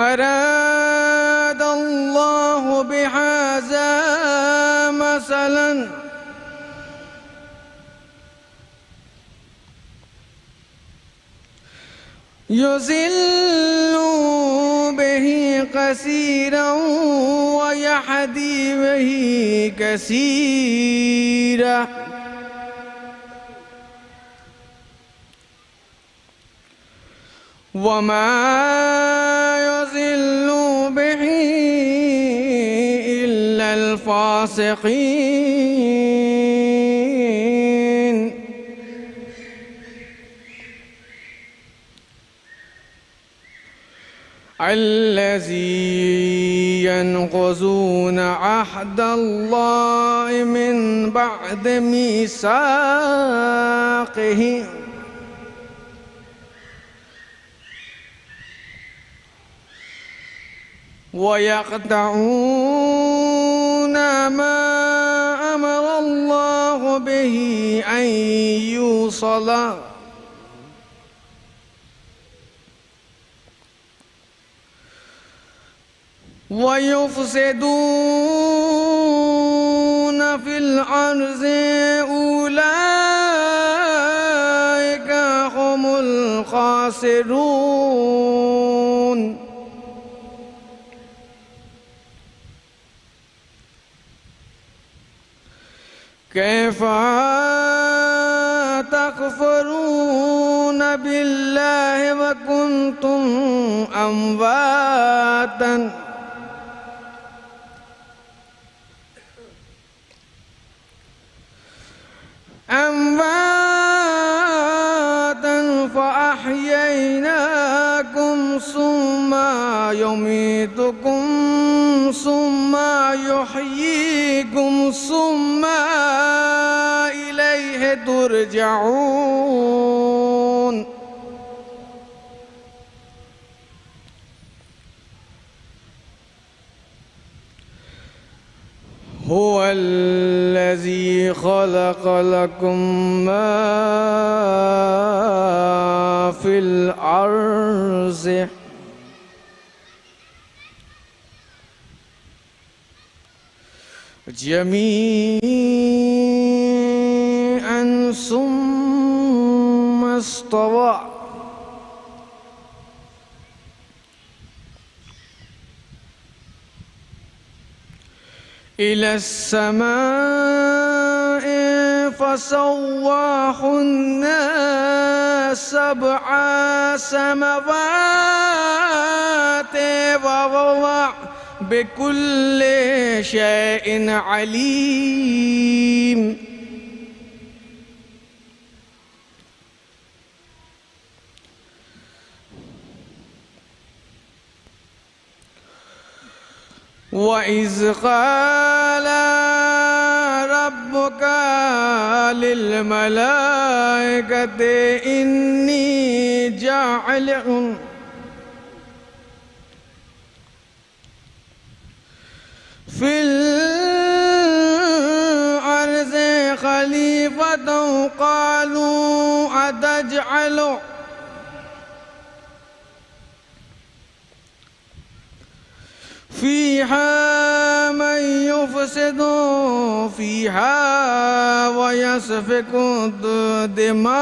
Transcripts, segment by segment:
أراد الله بهذا مثلا يضل به كثيرا ويهدي به كثيرا وما يضل به إلا الفاسقين الذين ينقضون عهد الله من بعد ميثاقه ويقطعون ما أمر الله به أن يوصل ويفسدون في الأرض أولئك هم الخاسرون كيف تكفرون بالله وكنتم أمواتا فأحييناكم ثم يميتكم ثم يحييكم ثم إليه ترجعون هو الذي خلق لكم ما في الأرض جميعا ثم استوى إلى السماء فسواهن سبع سماوات وهو بكل شيء عليم وإذ قال ربك للملائكة إني جاعل في الأرض خليفة قالوا أتجعل فيها من يفسد فيها ويسفك الدماء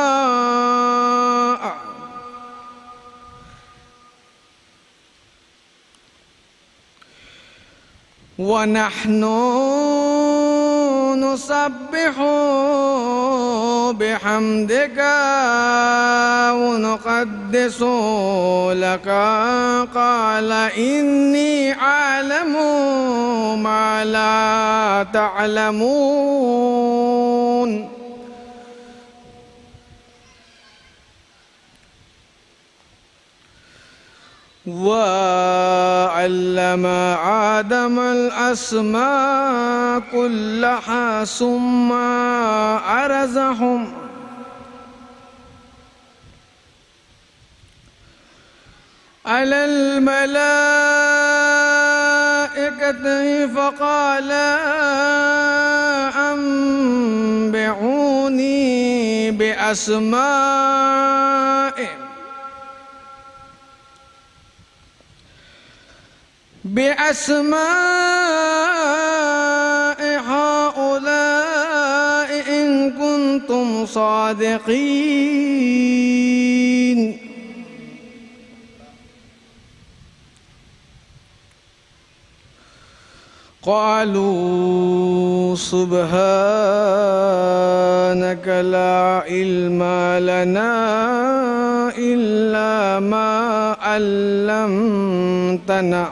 ونحن نسبح بحمدك ونقدس لك قال إني أعلم ما لا تعلمون وعلم آدم الأسماء كلها ثم عرضهم على الملائكة الملائكة فقال أنبئوني بأسماء هؤلاء إن كنتم صادقين. قالوا سبحانك لا علم لنا إلا ما علمتنا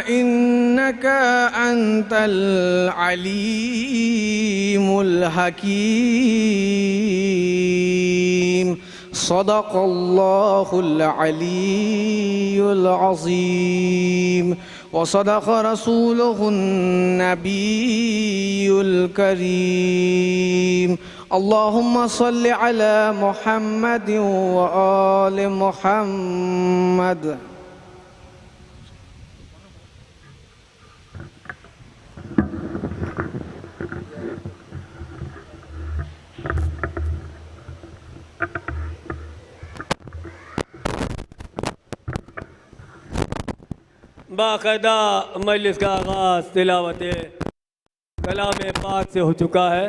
إنك أنت العليم الحكيم. صدق الله العلي العظيم وصدق رسوله النبي الكريم. اللهم صل على محمد وآل محمد. باقاعدہ مجلس کا آغاز تلاوت کلام پاک سے ہو چکا ہے،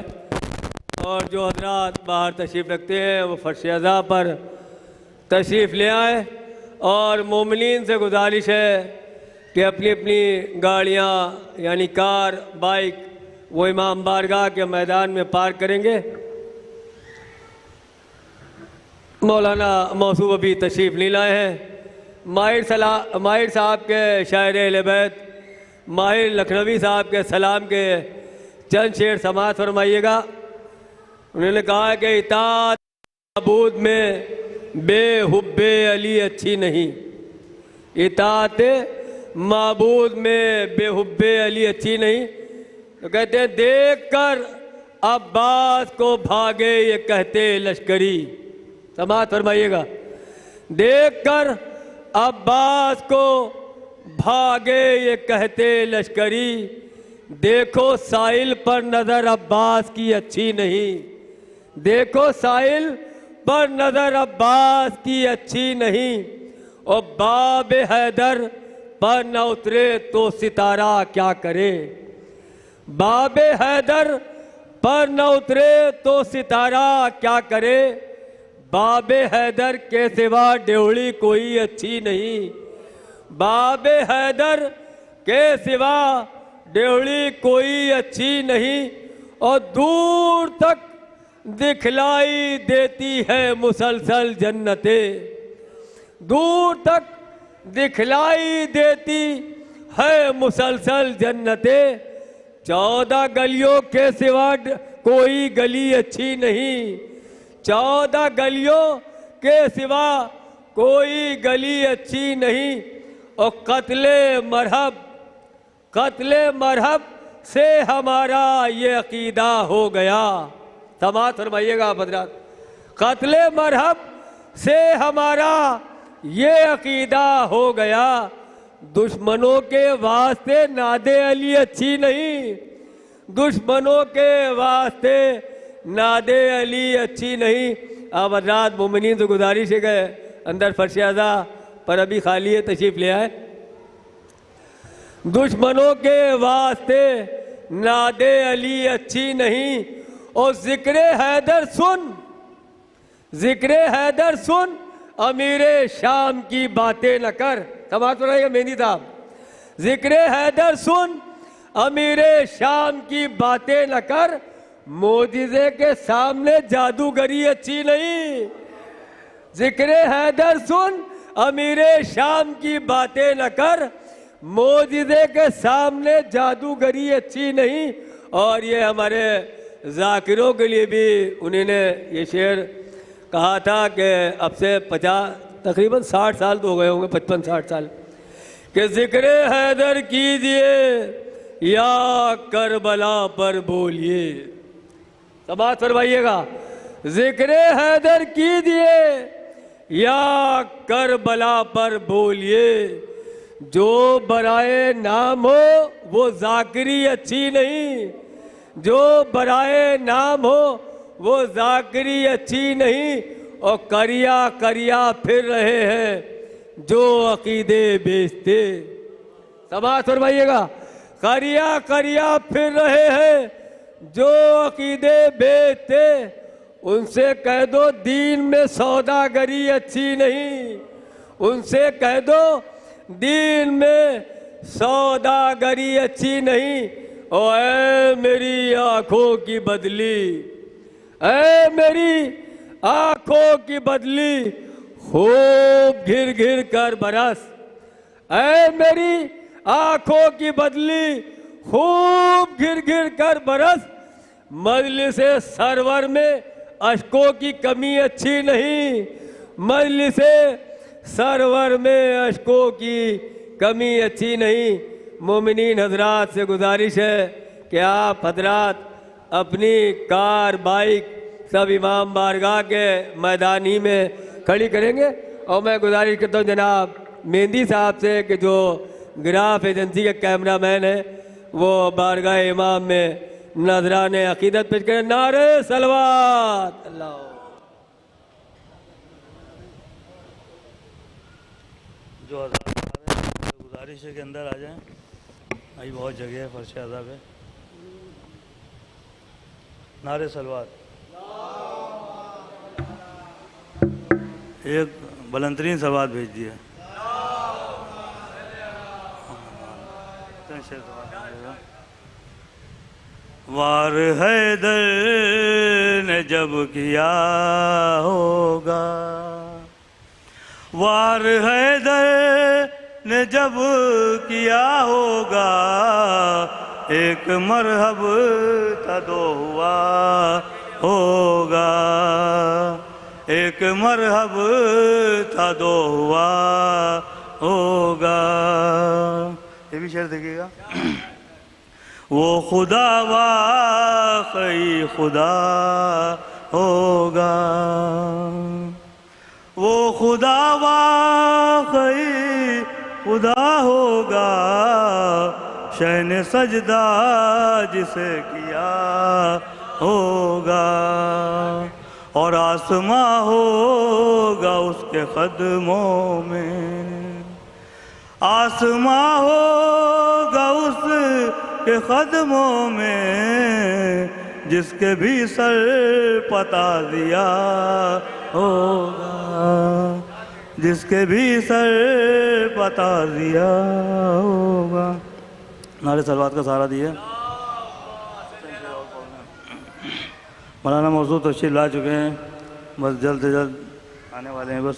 اور جو حضرات باہر تشریف رکھتے ہیں وہ فرش اعضاء پر تشریف لے آئیں، اور مومنین سے گزارش ہے کہ اپنی اپنی گاڑیاں یعنی کار بائک وہ امام بارگاہ کے میدان میں پارک کریں گے۔ مولانا موصوف ابھی تشریف نہیں لائے ہیں۔ ماہر صاحب کے شاعر اہل بیت ماہر لکھنوی صاحب کے سلام کے چند شعر سماعت فرمائیے گا۔ انہوں نے کہا کہ اطاعت معبود میں بے حب علی اچھی نہیں، اطاعت معبود میں بے حب علی اچھی نہیں۔ تو کہتے ہیں دیکھ کر عباس کو بھاگے یہ کہتے لشکری، سماعت فرمائیے گا۔ دیکھ کر عباس کو بھاگے یہ کہتے لشکری، دیکھو سائل پر نظر عباس کی اچھی نہیں، دیکھو سائل پر نظر عباس کی اچھی نہیں، اور باب حیدر پر نہ اترے تو ستارہ کیا کرے، باب حیدر پر نہ اترے تو ستارہ کیا کرے، باب حیدر کے سوا ڈیوڑی کوئی اچھی نہیں، باب حیدر کے سوا ڈیوڑی کوئی اچھی نہیں، اور دور تک دکھلائی دیتی ہے مسلسل جنتیں، دور تک دکھلائی دیتی ہے مسلسل جنتیں، 14 گلیوں کے سوا کوئی گلی اچھی نہیں، 14 گلیوں کے سوا کوئی گلی اچھی نہیں، اور قتل مرحب سے ہمارا یہ عقیدہ ہو گیا، سماعت فرمائیے گا آپ حضرات۔ قتل مرحب سے ہمارا یہ عقیدہ ہو گیا، دشمنوں کے واسطے ناد علی اچھی نہیں، دشمنوں کے واسطے ناد علی اچھی نہیں۔ آپ حضرات مومنین سے گزارش ہے کہ اندر فرش اعضاء پر ابھی خالی ہے، تشریف لے آئے۔ دشمنوں کے واسطے ناد علی اچھی نہیں، اور ذکر حیدر سن، ذکر حیدر سن، امیر شام کی باتیں نہ کر، سماعت فرمائیے گا مہندی صاحب۔ ذکر حیدر سن، امیر شام کی باتیں نہ کر، معجزے کے سامنے جادوگری اچھی نہیں، ذکر حیدر سن، امیر شام کی باتیں نہ کر، معجزے کے سامنے جادوگری اچھی نہیں۔ اور یہ ہمارے ذاکروں کے لیے بھی انہوں نے یہ شعر کہا تھا کہ اب سے تقریباً 60 سال تو ہو گئے ہوں گے، 55-60 سال، کہ ذکر حیدر کیجئے یا کربلا پر بولیے، سماعت فرمائیے گا۔ ذکر حیدر کیجئے یا کربلا پر بولیے، جو برائے نام ہو وہ ذاکری اچھی نہیں، جو برائے نام ہو وہ ذاکری اچھی نہیں، اور کریا کریا پھر رہے ہیں جو عقیدے بیچتے۔ سماعت فرمائیے گا، کریا کریا پھر رہے ہیں جو عقیدے بیچتے، ان سے کہہ دو دین میں سوداگری اچھی نہیں، ان سے کہہ دو دین میں سوداگری اچھی نہیں۔ او اے میری آنکھوں کی بدلی، اے میری آنکھوں کی بدلی، خوب گھر گھر کر برس، اے میری آنکھوں کی بدلی، خوب گھر گھر کر برس، مجلس سرور میں اشکوں کی کمی اچھی نہیں، مجلس سرور میں اشکوں کی کمی اچھی نہیں۔ مومنین حضرات سے گزارش ہے کہ آپ حضرات اپنی کار بائک سب امام بارگاہ کے میدان ہی میں کھڑی کریں گے، اور میں گزارش کرتا ہوں جناب مہندی صاحب سے کہ جو گراف ایجنسی کے کیمرہ مین ہیں وہ بارگاہ امام میں نذران عقیدت پیش کریں۔ نعرہ صلوات اللہ۔ جو حضرات گزارش ہے کہ اندر آ جائیں، آئی بہت جگہ ہے فرش اعضاء پہ۔ نعرہ صلوات۔ ایک بلندترین صلوات بھیج دیے۔ وار حیدر نے جب کیا ہوگا، وار حیدر نے جب کیا ہوگا، ایک مرحب تھا دو ہوا ہوگا، ایک مرحب تھا دو ہوا ہوگا۔ یہ بھی شعر دیکھیے گا۔ وہ خدا واقعی خدا ہوگا، وہ خدا واقعی خدا ہوگا، شین سجدہ جسے کیا ہوگا، اور آسماں ہوگا اس کے قدموں میں، آسماں ہوگا اس کے قدموں میں، جس کے بھی سر پتا دیا ہوگا، جس کے بھی سر پتا دیا ہوگا۔ نعرہ صلوات کا سہارا دیے۔ مولانا موضوع تشریف لا چکے ہیں، بس جلد سے جلد آنے والے ہیں۔ بس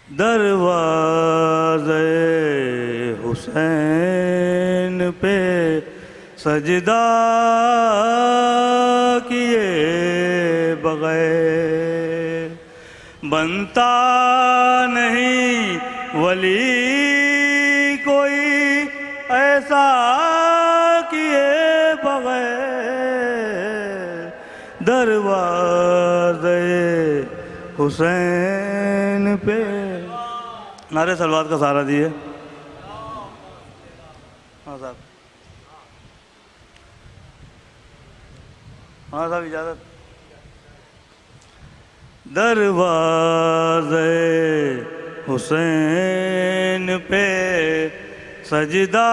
دروازے حسین پہ سجدہ کیے بغیر بنتا نہیں ولی کوئی ایسا کیے بغیر، دروازے حسین پہ۔ نعرہ صلوات کا سہارا دیے۔ ہاں صاحب، ہاں صاحب اجازت۔ دروازے حسین پہ سجدہ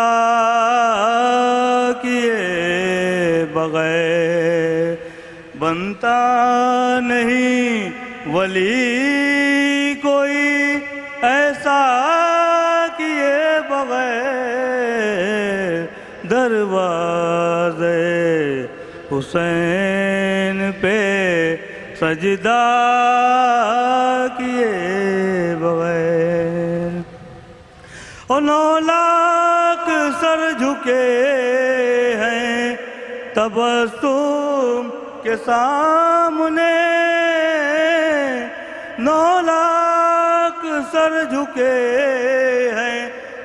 کیے بغیر بنتا نہیں ولی کوئی ایسا کیے بغیر، دروازے حسین پہ سجدہ کیے بغیر، اور 9 لاکھ سر جھکے ہیں تبسم کے سامنے، 9 لاکھ سر جھکے ہیں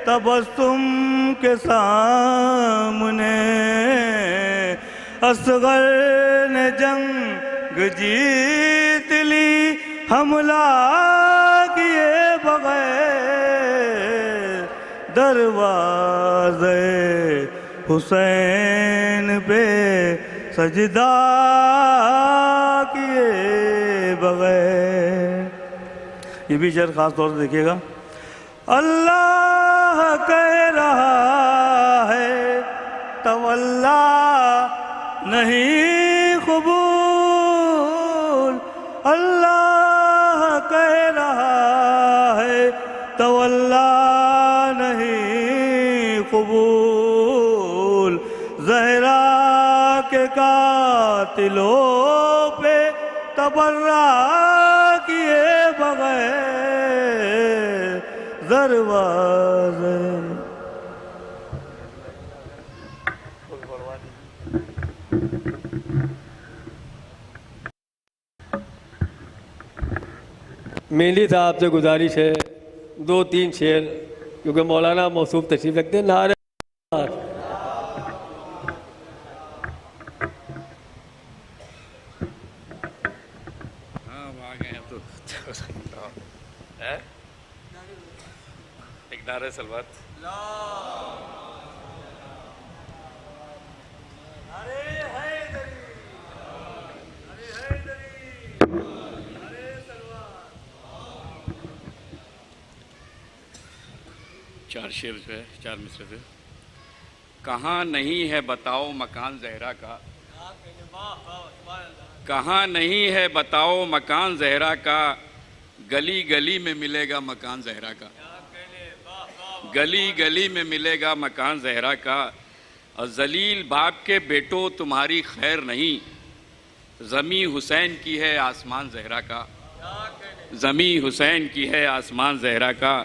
تبسم کے سامنے، اصغر نے جنگ جیت لی حملہ کیے بغیر دروازے حسین پہ سجدہ کیے بغیر. یہ بھی شعر خاص طور سے دیکھیے گا. اللہ کہہ رہا ہے تولا نہیں قبول. اللہ کہہ رہا ہے تولا نہیں قبول. زہرا کے قاتلوں پہ تبرہ کیے بغیر دروازے. مہندی صاحب سے گزارش ہے 2-3 شعر کیونکہ مولانا موصوف تشریف رکھتے ہیں. نعرہ ایک نعرہ سلوات. چار شعر جو ہے 4 مصرے سے. کہاں نہیں ہے بتاؤ مکان زہرا کا, کہاں نہیں ہے بتاؤ مکان زہرا کا, گلی گلی میں ملے گا مکان زہرا کا, گلی گلی میں ملے گا مکان زہرا کا. اور ذلیل باپ کے بیٹو تمہاری خیر نہیں, زمیں حسین کی ہے آسمان زہرا کا, زمیں حسین کی ہے آسمان زہرا کا.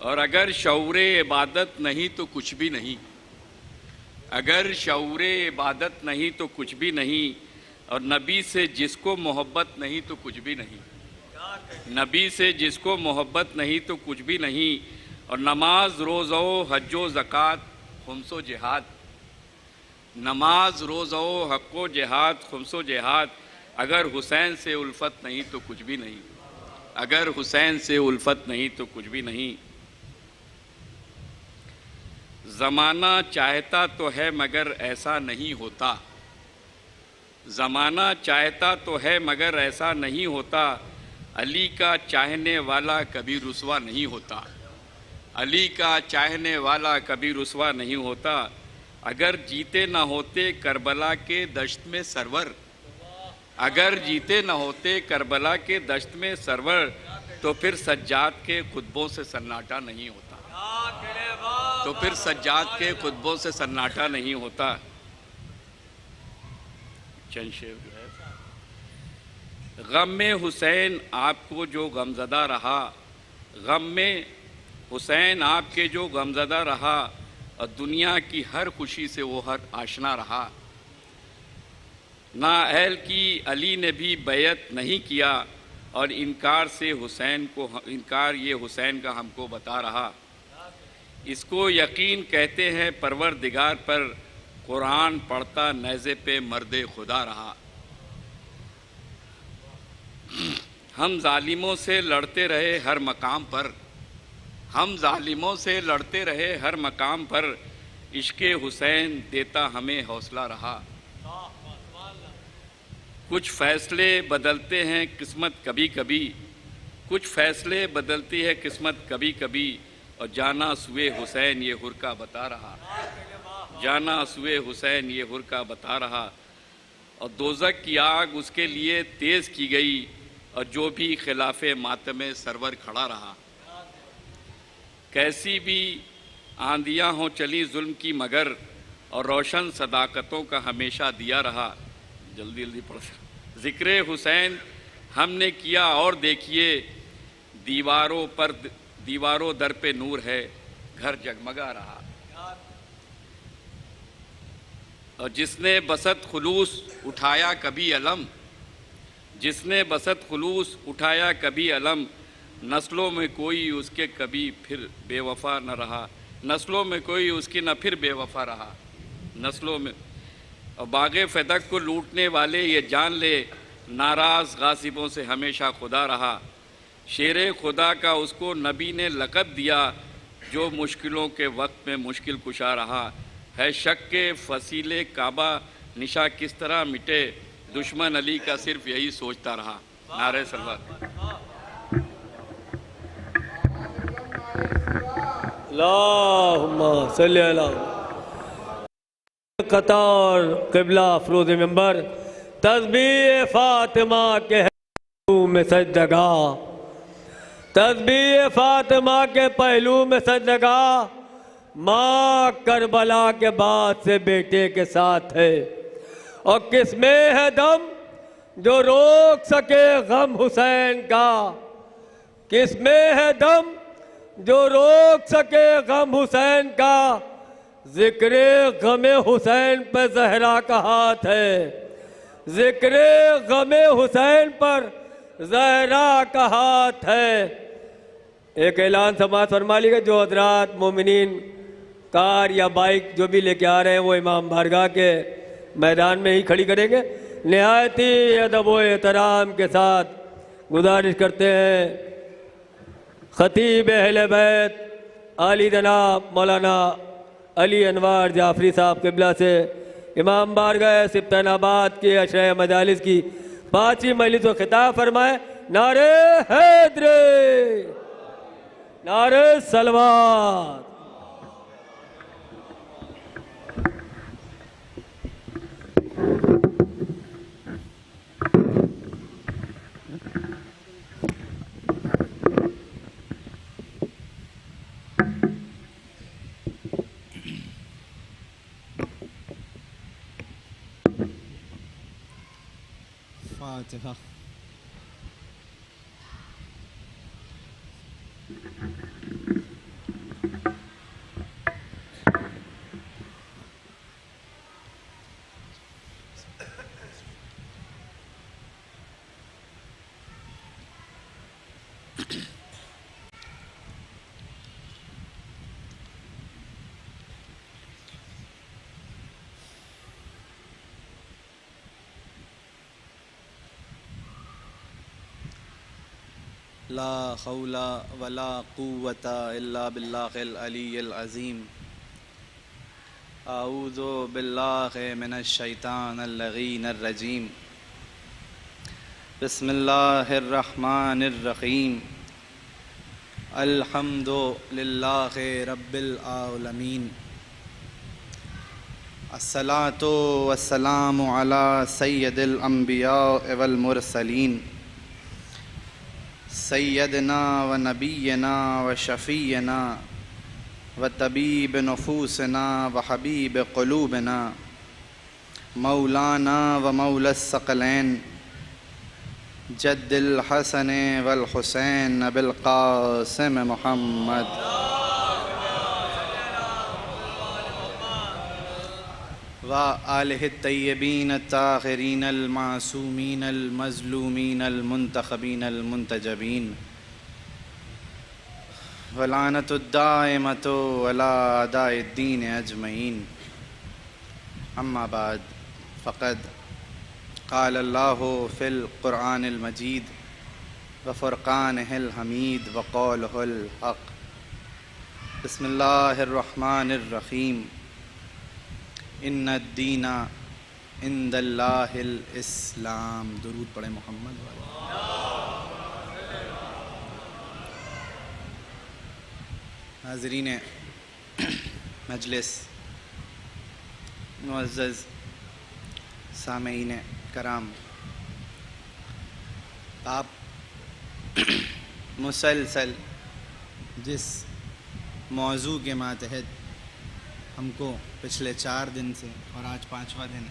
اور اگر شعور عبادت نہیں تو کچھ بھی نہیں, اگر شعور عبادت نہیں تو کچھ بھی نہیں. اور نبی سے جس کو محبت نہیں تو کچھ بھی نہیں, نبی سے جس کو محبت نہیں تو کچھ بھی نہیں. اور نماز روزہ و حج و زکوٰۃ خمس و جہاد, نماز روزہ و حق و جہاد خمس و جہاد. اگر حسین سے الفت نہیں تو کچھ بھی نہیں, اگر حسین سے الفت نہیں تو کچھ بھی نہیں. زمانہ چاہتا تو ہے مگر ایسا نہیں ہوتا, زمانہ چاہتا تو ہے مگر ایسا نہیں ہوتا. علی کا چاہنے والا کبھی رسوا نہیں ہوتا, علی کا چاہنے والا کبھی رسوا نہیں ہوتا. اگر جیتے نہ ہوتے کربلا کے دشت میں سرور, اگر جیتے نہ ہوتے کربلا کے دشت میں سرور, تو پھر سجاد کے خطبوں سے سناٹا نہیں ہوتا, تو پھر سجاد کے خطبوں سے سناٹا نہیں ہوتا. چند شعر جو ہے. غم میں حسین آپ کو جو غمزدہ رہا, غم میں حسین آپ کے جو غمزدہ رہا, اور دنیا کی ہر خوشی سے وہ ہر آشنا رہا. نااہل کی علی نے بھی بیعت نہیں کیا, اور انکار سے حسین کو, انکار یہ حسین کا ہم کو بتا رہا. اس کو یقین کہتے ہیں پروردگار پر, قرآن پڑھتا نیزے پہ مرد خدا رہا. ہم ظالموں سے لڑتے رہے ہر مقام پر, ہم ظالموں سے لڑتے رہے ہر مقام پر, عشق حسین دیتا ہمیں حوصلہ رہا. کچھ فیصلے بدلتے ہیں قسمت کبھی کبھی, کچھ فیصلے بدلتی ہے قسمت کبھی کبھی. اور جانا سوئے حسین یہ ہرکا بتا رہا, جانا سوئے حسین یہ ہرکا بتا رہا. اور دوزخ کی آگ اس کے لیے تیز کی گئی, اور جو بھی خلاف ماتم سرور کھڑا رہا. کیسی بھی آندیاں ہوں چلی ظلم کی مگر, اور روشن صداقتوں کا ہمیشہ دیا رہا. جلدی جلدی پڑھ. ذکر حسین ہم نے کیا اور دیکھیے, دیواروں در پہ نور ہے, گھر جگمگا رہا. اور جس نے بسط خلوص اٹھایا کبھی علم, جس نے بسط خلوص اٹھایا کبھی علم, نسلوں میں کوئی اس کے کبھی پھر بے وفا نہ رہا, نسلوں میں کوئی اس کی نہ پھر بے وفا رہا, نسلوں میں. اور باغ فدق کو لوٹنے والے یہ جان لے ناراض غاصبوں سے ہمیشہ خدا رہا۔ شیر خدا کا اس کو نبی نے لقب دیا جو مشکلوں کے وقت میں مشکل کشا رہا۔ ہے شک کے فصیل کعبہ نشا کس طرح مٹے، دشمن علی کا صرف یہی سوچتا رہا۔ نعرہ صلوات۔ اللہم صلی اللہ قطار قبلہ افروز منبر تسبیح فاطمہ کے پہلو میں سجدگاہ، تسبیح فاطمہ کے پہلو میں سجدگاہ، ماں کربلا کے بعد سے بیٹے کے ساتھ ہے، اور کس میں ہے دم جو روک سکے غم حسین کا، کس میں ہے دم جو روک سکے غم حسین کا، ذکر غم حسین پہ زہرا کا ہاتھ ہے، ذکر غم حسین پر زہرا کا ہاتھ ہے۔ ایک اعلان سماعت فرما لیجیے گا، جو حضرات مومنین کار یا بائک جو بھی لے کے آ رہے ہیں وہ امام بارگاہ کے میدان میں ہی کھڑی کریں گے۔ نہایت ہی ادب و احترام کے ساتھ گزارش کرتے ہیں خطیب اہل بیت عالی جناب مولانا علی انوار جعفری صاحب قبلہ سے امام بارگاہ سبطین آباد کی عشرہ مجالس کی 5ویں مجلس و خطاب فرمائے۔ نعرہ حیدر، نعرہ صلوات۔ فاتحہ۔ لا حول ولا قوة الا باللہ العلی العظیم۔ اعوذ باللہ من الشیطان اللعین الرجیم۔ بسم اللہ الرحمن الرحیم۔ الحمد للہ رب العالمین۔ الصلاۃ والسلام علی سید الانبیاء والمرسلین، سیدنا و نبینا و شفیعنا و طبیب نفوسنا و حبیب قلوبنا، مولانا و مولا الثقلین، جد الحسن والحسین بالقاسم محمد، و آلہ الطیبین الطاہرین المعصومین المظلومین المنتخبین المنتجبین، ولعنت الدائمۃ علی اعداء الدین اجمعین۔ اما بعد، فقد قال اللہ فی القرآن المجید وفرقانہ الحمید وقولہ الحق۔ بسم اللہ الرحمن الرحیم۔ ان الدین عند اللہ الاسلام۔ درود پڑھیں محمد والے۔ حاضرین مجلس، معزز سامعین کرام، آپ مسلسل جس موضوع کے ماتحت ہم کو پچھلے 4 دن سے اور آج 5واں دن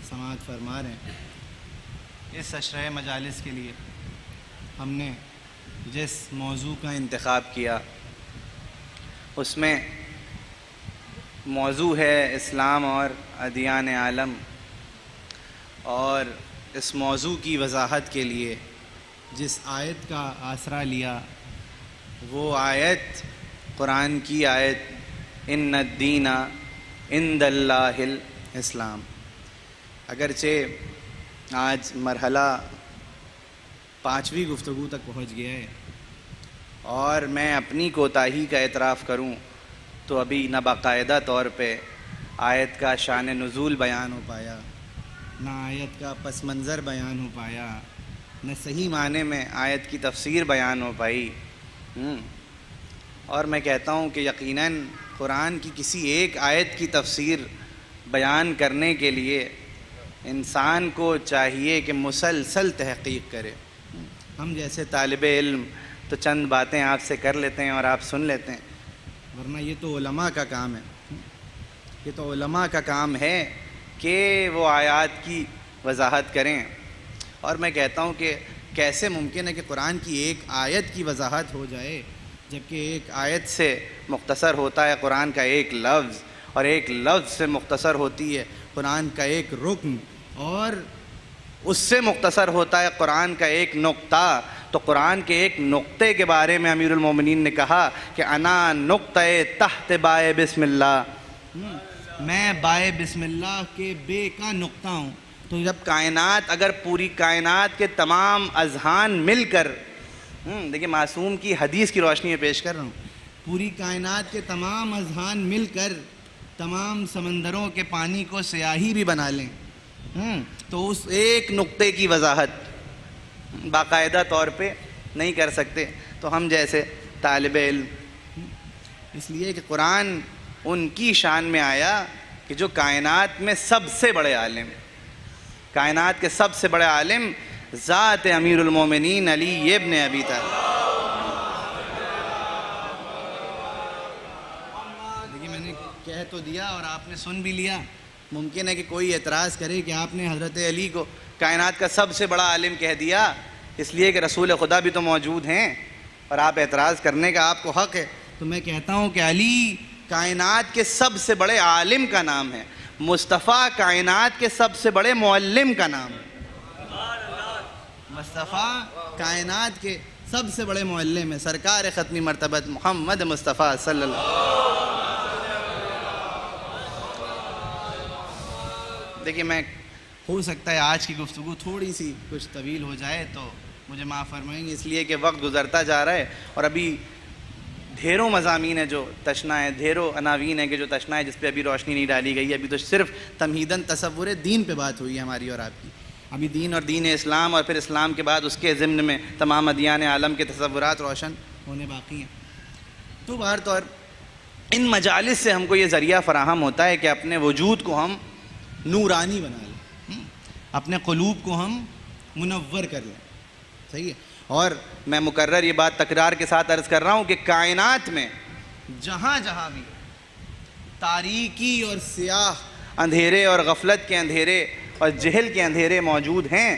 سماعت فرما رہے ہیں، اس عشرہ مجالس کے لیے ہم نے جس موضوع کا انتخاب کیا اس میں موضوع ہے اسلام اور ادیان عالم، اور اس موضوع کی وضاحت کے لیے جس آیت کا آسرا لیا وہ آیت قرآن کی آیت ان الدین عند اللہ الاسلام۔ اگرچہ آج مرحلہ 5ویں گفتگو تک پہنچ گیا ہے اور میں اپنی کوتاہی کا اعتراف کروں تو ابھی نہ باقاعدہ طور پہ آیت کا شان نزول بیان ہو پایا، نہ آیت کا پس منظر بیان ہو پایا، نہ صحیح معنی میں آیت کی تفسیر بیان ہو پائی۔ اور میں کہتا ہوں کہ یقیناً قرآن کی کسی ایک آیت کی تفسیر بیان کرنے کے لیے انسان کو چاہیے کہ مسلسل تحقیق کرے۔ ہم جیسے طالب علم تو چند باتیں آپ سے کر لیتے ہیں اور آپ سن لیتے ہیں، ورنہ یہ تو علماء کا کام ہے، یہ تو علماء کا کام ہے کہ وہ آیات کی وضاحت کریں۔ اور میں کہتا ہوں کہ کیسے ممکن ہے کہ قرآن کی ایک آیت کی وضاحت ہو جائے جبکہ ایک آیت سے مختصر ہوتا ہے قرآن کا ایک لفظ، اور ایک لفظ سے مختصر ہوتی ہے قرآن کا ایک رکن، اور اس سے مختصر ہوتا ہے قرآن کا ایک نقطہ۔ تو قرآن کے ایک نقطے کے بارے میں امیر المومنین نے کہا کہ انا نقطہ تحت بائے بسم اللہ، میں بائے بسم اللہ کے بے کا نقطہ ہوں۔ تو جب کائنات، اگر پوری کائنات کے تمام اذہان مل کر، دیکھیں معصوم کی حدیث کی روشنی میں پیش کر رہا ہوں، پوری کائنات کے تمام اذہان مل کر تمام سمندروں کے پانی کو سیاہی بھی بنا لیں تو اس ایک نقطے کی وضاحت باقاعدہ طور پہ نہیں کر سکتے۔ تو ہم جیسے طالب علم، اس لیے کہ قرآن ان کی شان میں آیا کہ جو کائنات میں سب سے بڑے عالم، کائنات کے سب سے بڑے عالم ذات امیر المومنین علی ابن ابی طالب۔ دیکھیے میں نے کہہ تو دیا اور آپ نے سن بھی لیا۔ ممکن ہے کہ کوئی اعتراض کرے کہ آپ نے حضرت علی کو کائنات کا سب سے بڑا عالم کہہ دیا اس لیے کہ رسول خدا بھی تو موجود ہیں، اور آپ اعتراض کرنے کا آپ کو حق ہے۔ تو میں کہتا ہوں کہ علی کائنات کے سب سے بڑے عالم کا نام ہے، مصطفیٰ کائنات کے سب سے بڑے معلم کا نام ہے، مصطفیٰ کائنات کے سب سے بڑے معلم ہے، سرکار ختمی مرتبت محمد مصطفیٰ صلی اللہ علیہ وسلم۔ دیکھیے میں، ہو سکتا ہے آج کی گفتگو تھوڑی سی کچھ طویل ہو جائے تو مجھے معاف فرمائیں گے، اس لیے کہ وقت گزرتا جا رہا ہے اور ابھی ڈھیروں مضامین ہیں جو تشنا ہے، ڈھیروں عناوین ہیں کہ جو تشنا ہے جس پہ ابھی روشنی نہیں ڈالی گئی ہے۔ ابھی تو صرف تمہیداً تصور دین پہ بات ہوئی ہے ہماری اور آپ کی، ابھی دین اور دین اسلام اور پھر اسلام کے بعد اس کے ضمن میں تمام ادیان عالم کے تصورات روشن ہونے باقی ہیں۔ تو بہر طور ان مجالس سے ہم کو یہ ذریعہ فراہم ہوتا ہے کہ اپنے وجود کو ہم نورانی بنا لیں، اپنے قلوب کو ہم منور کر لیں، صحیح ہے۔ اور میں مکرر یہ بات تکرار کے ساتھ عرض کر رہا ہوں کہ کائنات میں جہاں جہاں بھی تاریکی اور سیاہ اندھیرے اور غفلت کے اندھیرے اور جہل کے اندھیرے موجود ہیں،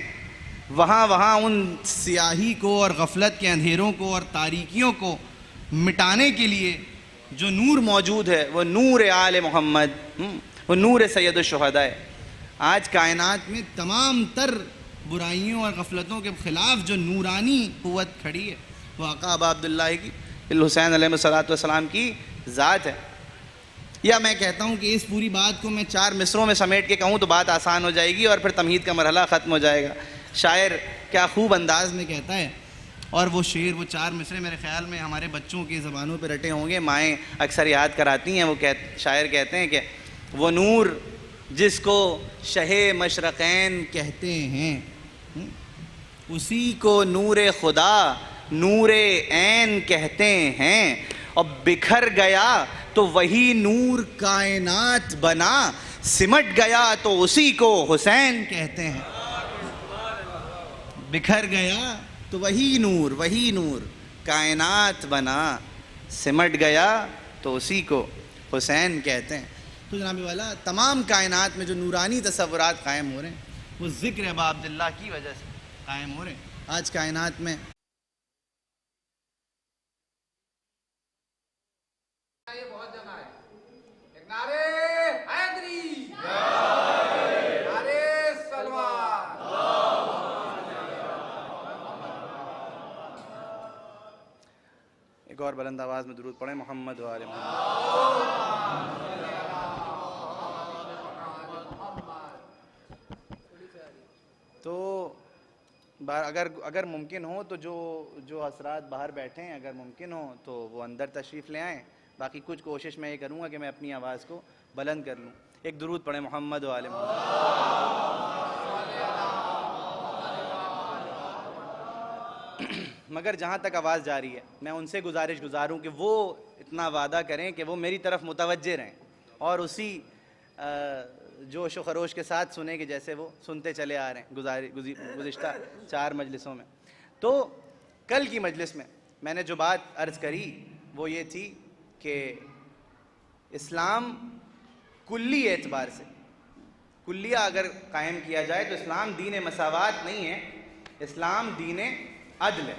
وہاں وہاں ان سیاہی کو اور غفلت کے اندھیروں کو اور تاریکیوں کو مٹانے کے لیے جو نور موجود ہے وہ نور آل محمد، وہ نور سید الشہداء ہے۔ آج کائنات میں تمام تر برائیوں اور غفلتوں کے خلاف جو نورانی قوت کھڑی ہے وہ آقا ابا عبداللہ کی الحسین علیہ السلام کی ذات ہے۔ یا میں کہتا ہوں کہ اس پوری بات کو میں 4 مصروں میں سمیٹ کے کہوں تو بات آسان ہو جائے گی اور پھر تمہید کا مرحلہ ختم ہو جائے گا۔ شاعر کیا خوب انداز میں کہتا ہے، اور وہ شعر، وہ 4 مصرے میرے خیال میں ہمارے بچوں کی زبانوں پہ رٹے ہوں گے، مائیں اکثر یاد کراتی ہیں۔ وہ شاعر کہتے ہیں کہ وہ نور جس کو شہ مشرقین کہتے ہیں، اسی کو نور خدا نور عین کہتے ہیں، اور بکھر گیا تو وہی نور کائنات بنا، سمٹ گیا تو اسی کو حسین کہتے ہیں۔ بکھر گیا تو وہی نور کائنات بنا، سمٹ گیا تو اسی کو حسین کہتے ہیں۔ تو جناب والا تمام کائنات میں جو نورانی تصورات قائم ہو رہے ہیں وہ ذکر ابا عبداللہ کی وجہ سے قائم ہو رہے ہیں۔ آج کائنات میں بہت جگہ ہے، ایک نعرے حیدری، نعرے سلوان، ایک اور بلند آواز میں درود پڑھیں، محمد و آل محمد۔ اگر ممکن ہو تو جو حضرات باہر بیٹھے ہیں اگر ممکن ہو تو وہ اندر تشریف لے آئیں. باقی کچھ کوشش میں یہ کروں گا کہ میں اپنی آواز کو بلند کر لوں. ایک درود پڑھیں محمد و آل محمد. مگر جہاں تک آواز جا رہی ہے میں ان سے گزاروں کہ وہ اتنا وعدہ کریں کہ وہ میری طرف متوجہ رہیں اور اسی جوش و خروش کے ساتھ سنیں کہ جیسے وہ سنتے چلے آ رہے ہیں گزشتہ 4 مجلسوں میں. تو کل کی مجلس میں نے جو بات عرض کری وہ یہ تھی کہ اسلام کلی اعتبار سے کلیہ اگر قائم کیا جائے تو اسلام دین مساوات نہیں ہے, اسلام دین عدل ہے.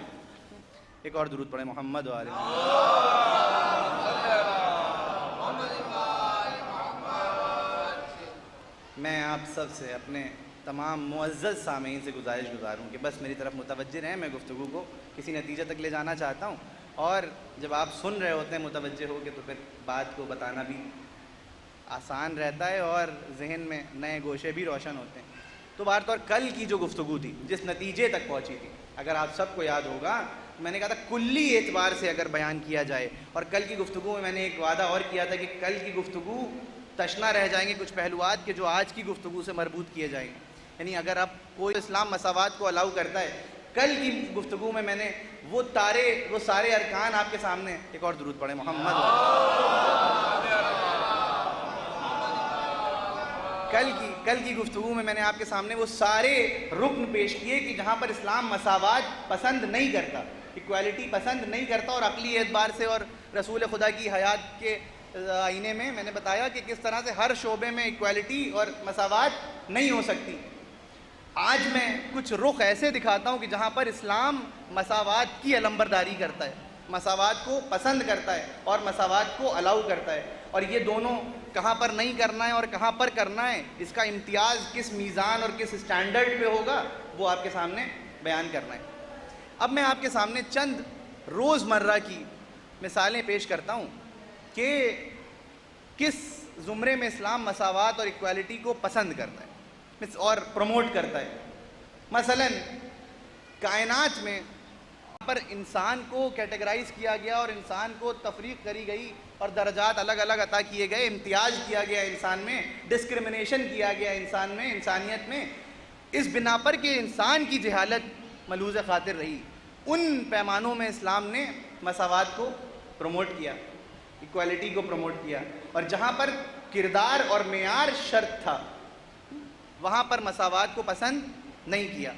ایک اور درود پڑھیں محمد و آل میں آپ سب سے اپنے تمام معزز سامعین سے گزاروں کہ بس میری طرف متوجہ رہیں. میں گفتگو کو کسی نتیجے تک لے جانا چاہتا ہوں اور جب آپ سن رہے ہوتے ہیں متوجہ ہو کے تو پھر بات کو بتانا بھی آسان رہتا ہے اور ذہن میں نئے گوشے بھی روشن ہوتے ہیں. تو بہر طور کل کی جو گفتگو تھی جس نتیجے تک پہنچی تھی اگر آپ سب کو یاد ہوگا میں نے کہا تھا کلی اعتبار سے اگر بیان کیا جائے. اور کل کی گفتگو میں نے ایک وعدہ اور کیا تھا کہ کل کی گفتگو تشنا رہ جائیں گے کچھ پہلوات کے جو آج کی گفتگو سے مربوط کیے جائیں گے. یعنی اگر اب کوئی اسلام مساوات کو الاؤ کرتا ہے کل کی گفتگو میں نے وہ سارے ارکان آپ کے سامنے. ایک اور درود پڑھیں محمد. کل کی گفتگو میں نے آپ کے سامنے وہ سارے رکن پیش کیے کہ جہاں پر اسلام مساوات پسند نہیں کرتا, ایکوالٹی پسند نہیں کرتا, اور عقلی اعتبار سے اور رسول خدا کی حیات کے آئینے میں نے بتایا کہ کس طرح سے ہر شعبے میں ایکوالٹی اور مساوات نہیں ہو سکتی. آج میں کچھ رخ ایسے دکھاتا ہوں کہ جہاں پر اسلام مساوات کی علمبرداری کرتا ہے, مساوات کو پسند کرتا ہے اور مساوات کو الاؤ کرتا ہے. اور یہ دونوں کہاں پر نہیں کرنا ہے اور کہاں پر کرنا ہے, اس کا امتیاز کس میزان اور کس اسٹینڈرڈ پہ ہوگا وہ آپ کے سامنے بیان کرنا ہے. اب میں آپ کے سامنے چند روزمرہ کی مثالیں پیش کرتا ہوں کہ کس زمرے میں اسلام مساوات اور ایکوالٹی کو پسند کرتا ہے اور پروموٹ کرتا ہے. مثلا کائنات میں پر انسان کو کیٹیگرائز کیا گیا اور انسان کو تفریق کری گئی اور درجات الگ الگ عطا کیے گئے, امتیاز کیا گیا انسان میں, ڈسکرمنیشن کیا گیا انسان میں, انسانیت میں, اس بنا پر کہ انسان کی جہالت ملوز خاطر رہی. ان پیمانوں میں اسلام نے مساوات کو پروموٹ کیا, ایکوالٹی کو پروموٹ کیا, اور جہاں پر کردار اور معیار شرط تھا وہاں پر مساوات کو پسند نہیں کیا.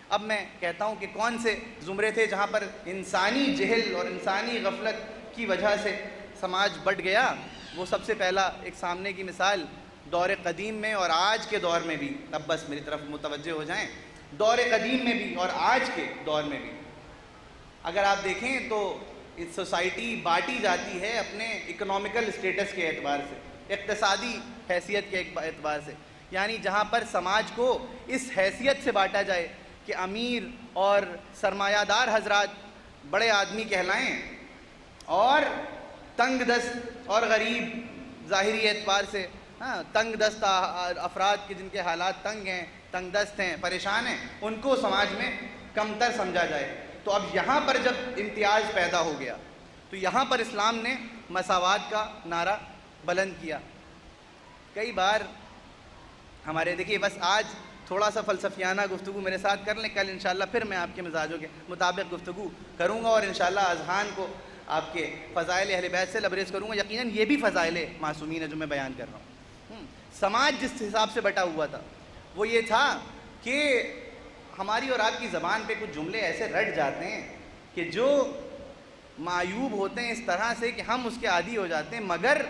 اب میں کہتا ہوں کہ کون سے زمرے تھے جہاں پر انسانی جہل اور انسانی غفلت کی وجہ سے سماج بٹ گیا. وہ سب سے پہلا ایک سامنے کی مثال دور قدیم میں اور آج کے دور میں بھی, اب بس میری طرف متوجہ ہو جائیں, دور قدیم میں بھی اور آج کے دور میں بھی اگر آپ دیکھیں تو سوسائٹی بانٹی جاتی ہے اپنے اکنامیکل اسٹیٹس کے اعتبار سے, اقتصادی حیثیت کے اعتبار سے. یعنی جہاں پر سماج کو اس حیثیت سے بانٹا جائے کہ امیر اور سرمایہ دار حضرات بڑے آدمی کہلائیں اور تنگ دست اور غریب ظاہری اعتبار سے تنگ دست افراد کے جن کے حالات تنگ ہیں, تنگ دست ہیں, پریشان ہیں, ان کو سماج میں کمتر سمجھا جائے. تو اب یہاں پر جب امتیاز پیدا ہو گیا تو یہاں پر اسلام نے مساوات کا نعرہ بلند کیا. کئی بار ہمارے دیکھیے بس آج تھوڑا سا فلسفیانہ گفتگو میرے ساتھ کر لیں, کل انشاءاللہ پھر میں آپ کے مزاجوں کے مطابق گفتگو کروں گا اور انشاءاللہ اذہان کو آپ کے فضائل اہل بیت سے لبریز کروں گا. یقیناً یہ بھی فضائل معصومین ہے جو میں بیان کر رہا ہوں. سماج جس حساب سے بٹا ہوا تھا وہ یہ تھا کہ ہماری اور آپ کی زبان پہ کچھ جملے ایسے رٹ جاتے ہیں کہ جو معیوب ہوتے ہیں اس طرح سے کہ ہم اس کے عادی ہو جاتے ہیں, مگر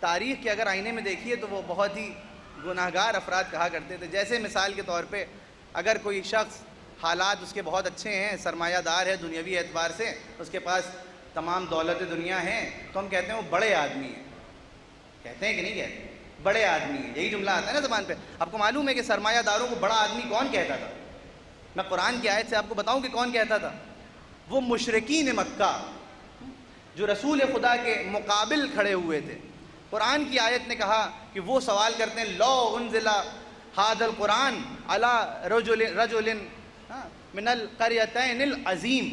تاریخ کے اگر آئینے میں دیکھیے تو وہ بہت ہی گناہگار افراد کہا کرتے تھے. جیسے مثال کے طور پہ اگر کوئی شخص حالات اس کے بہت اچھے ہیں, سرمایہ دار ہے دنیاوی اعتبار سے, اس کے پاس تمام دولت دنیا ہیں, تو ہم کہتے ہیں وہ بڑے آدمی ہیں. کہتے ہیں کہ نہیں کہتے؟ بڑے آدمی ہیں, یہی جملہ آتا ہے نا زبان پہ. آپ کو معلوم ہے کہ سرمایہ داروں کو بڑا آدمی کون کہتا تھا؟ میں قرآن کی آیت سے آپ کو بتاؤں کہ کون کہتا تھا. وہ مشرکین مکہ جو رسول خدا کے مقابل کھڑے ہوئے تھے. قرآن کی آیت نے کہا کہ وہ سوال کرتے ہیں لو انزل ھذا القرآن علی رجل ہاں من القریتین العظیم،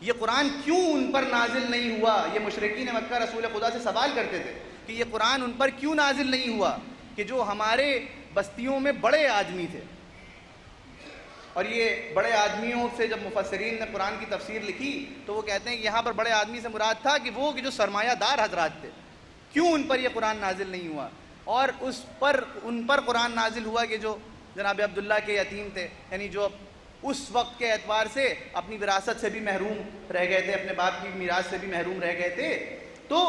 یہ قرآن کیوں ان پر نازل نہیں ہوا؟ یہ مشرکین مکہ رسول خدا سے سوال کرتے تھے کہ یہ قرآن ان پر کیوں نازل نہیں ہوا کہ جو ہمارے بستیوں میں بڑے آدمی تھے۔ اور یہ بڑے آدمیوں سے جب مفسرین نے قرآن کی تفسیر لکھی تو وہ کہتے ہیں کہ یہاں پر بڑے آدمی سے مراد تھا کہ وہ جو سرمایہ دار حضرات تھے، کیوں ان پر یہ قرآن نازل نہیں ہوا؟ اور ان پر قرآن نازل ہوا کہ جو جناب عبداللہ کے یتیم تھے، یعنی جو اس وقت کے اعتبار سے اپنی وراثت سے بھی محروم رہ گئے تھے، اپنے باپ کی میراث سے بھی محروم رہ گئے تھے۔ تو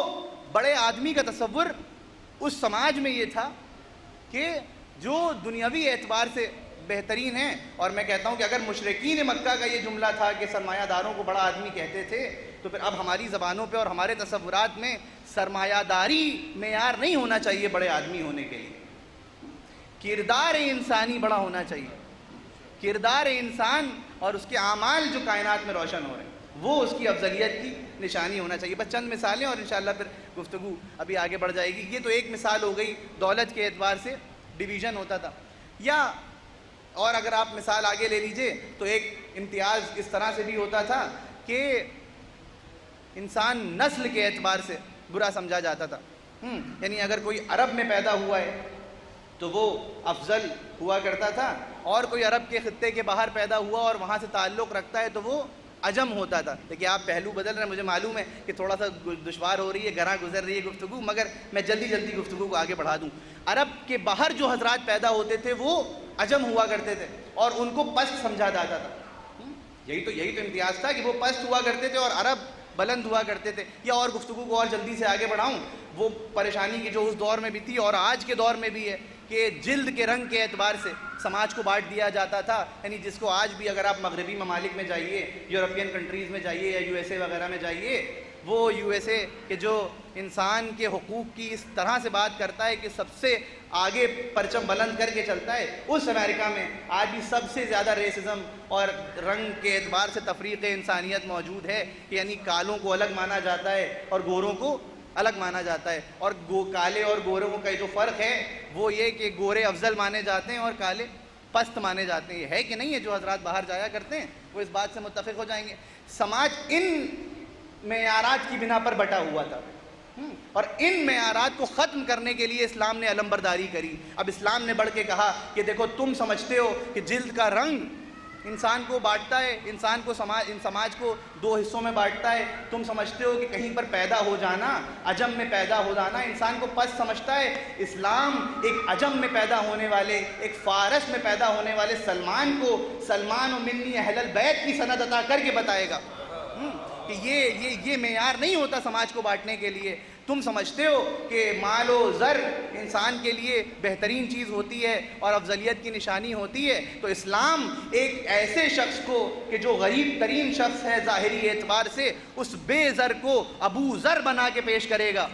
بڑے آدمی کا تصور اس سماج میں یہ تھا کہ جو دنیاوی اعتبار سے بہترین ہیں۔ اور میں کہتا ہوں کہ اگر مشرکین مکہ کا یہ جملہ تھا کہ سرمایہ داروں کو بڑا آدمی کہتے تھے، تو پھر اب ہماری زبانوں پہ اور ہمارے تصورات میں سرمایہ داری معیار نہیں ہونا چاہیے بڑے آدمی ہونے کے لیے، کردار انسانی بڑا ہونا چاہیے۔ کردار انسان اور اس کے اعمال جو کائنات میں روشن ہو رہے ہیں وہ اس کی افضلیت کی نشانی ہونا چاہیے۔ بس چند مثالیں اور انشاءاللہ پھر گفتگو ابھی آگے بڑھ جائے گی۔ یہ تو ایک مثال ہو گئی، دولت کے اعتبار سے ڈویژن ہوتا تھا۔ یا اور اگر آپ مثال آگے لے لیجئے تو ایک امتیاز اس طرح سے بھی ہوتا تھا کہ انسان نسل کے اعتبار سے برا سمجھا جاتا تھا۔ یعنی اگر کوئی عرب میں پیدا ہوا ہے تو وہ افضل ہوا کرتا تھا، اور کوئی عرب کے خطے کے باہر پیدا ہوا اور وہاں سے تعلق رکھتا ہے تو وہ عجم ہوتا تھا۔ دیکھیے آپ پہلو بدل رہے ہیں، مجھے معلوم ہے کہ تھوڑا سا دشوار ہو رہی ہے، گراں گزر رہی ہے گفتگو، مگر میں جلدی گفتگو کو آگے بڑھا دوں۔ عرب کے باہر جو حضرات پیدا ہوتے تھے وہ عجم ہوا کرتے تھے اور ان کو پست سمجھا جاتا تھا۔ یہی تو امتیاز تھا کہ وہ پست ہوا کرتے تھے اور عرب بلند ہوا کرتے تھے۔ یا اور گفتگو کو اور جلدی سے آگے بڑھاؤں، وہ پریشانی کی جو اس دور میں بھی تھی اور آج کے دور میں بھی ہے کہ جلد کے رنگ کے اعتبار سے سماج کو بانٹ دیا جاتا تھا۔ یعنی جس کو آج بھی اگر آپ مغربی ممالک میں جائیے، یورپین کنٹریز میں جائیے یا USA وغیرہ میں جائیے، وہ USA کہ جو انسان کے حقوق کی اس طرح سے بات کرتا ہے کہ سب سے آگے پرچم بلند کر کے چلتا ہے، اس امریکہ میں آج بھی سب سے زیادہ ریسزم اور رنگ کے اعتبار سے تفریق انسانیت موجود ہے کہ یعنی کالوں کو الگ مانا جاتا ہے اور گوروں کو الگ مانا جاتا ہے۔ اور کالے اور گوروں کا جو فرق ہے وہ یہ کہ گورے افضل مانے جاتے ہیں اور کالے پست مانے جاتے ہیں۔ یہ ہے کہ نہیں ہے؟ جو حضرات باہر جایا کرتے ہیں وہ اس بات سے متفق ہو جائیں گے۔ سماج ان معیارات کی بنا پر بٹا ہوا تھا اور ان معیارات کو ختم کرنے کے لیے اسلام نے علمبرداری کری۔ اب اسلام نے بڑھ کے کہا کہ دیکھو تم سمجھتے ہو کہ جلد کا رنگ انسان کو بانٹتا ہے، انسان کو سماج کو دو حصوں میں بانٹتا ہے، تم سمجھتے ہو کہ کہیں پر پیدا ہو جانا، عجم میں پیدا ہو جانا انسان کو پست سمجھتا ہے۔ اسلام ایک عجم میں پیدا ہونے والے، ایک فارس میں پیدا ہونے والے سلمان کو سلمان و منی اہل البیت کی سند عطا کر کے بتائے گا کہ یہ معیار نہیں ہوتا سماج کو بانٹنے کے لیے۔ تم سمجھتے ہو کہ مال و زر انسان کے لیے بہترین چیز ہوتی ہے اور افضلیت کی نشانی ہوتی ہے، تو اسلام ایک ایسے شخص کو کہ جو غریب ترین شخص ہے ظاہری اعتبار سے، اس بے زر کو ابو زر بنا کے پیش کرے گا۔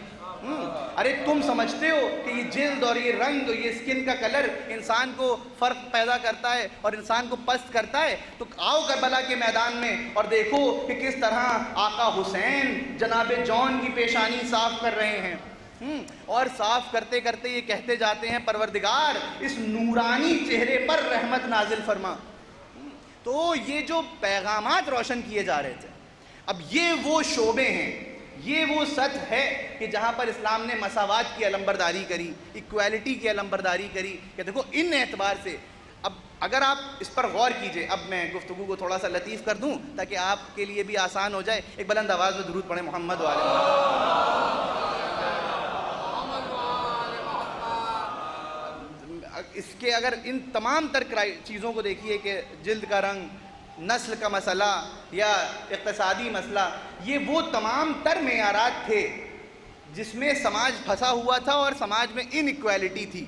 ارے تم سمجھتے ہو کہ یہ جلد اور یہ رنگ اور یہ اسکن کا کلر انسان کو فرق پیدا کرتا ہے اور انسان کو پست کرتا ہے، تو آؤ کربلا کے میدان میں اور دیکھو کہ کس طرح آقا حسین جناب جون کی پیشانی صاف کر رہے ہیں، اور صاف کرتے کرتے یہ کہتے جاتے ہیں پروردگار اس نورانی چہرے پر رحمت نازل فرما۔ تو یہ جو پیغامات روشن کیے جا رہے تھے، اب یہ وہ شعبے ہیں، یہ وہ سطح ہے کہ جہاں پر اسلام نے مساوات کی علمبرداری کری، ایکویلٹی کی علمبرداری کری کہ دیکھو ان اعتبار سے۔ اب اگر آپ اس پر غور کیجئے، اب میں گفتگو کو تھوڑا سا لطیف کر دوں تاکہ آپ کے لیے بھی آسان ہو جائے، ایک بلند آواز میں درود پڑھیں محمد والے اس کے اگر ان تمام تر چیزوں کو دیکھیے کہ جلد کا رنگ، نسل کا مسئلہ یا اقتصادی مسئلہ، یہ وہ تمام تر معیارات تھے جس میں سماج پھنسا ہوا تھا اور سماج میں ان ایکویلٹی تھی۔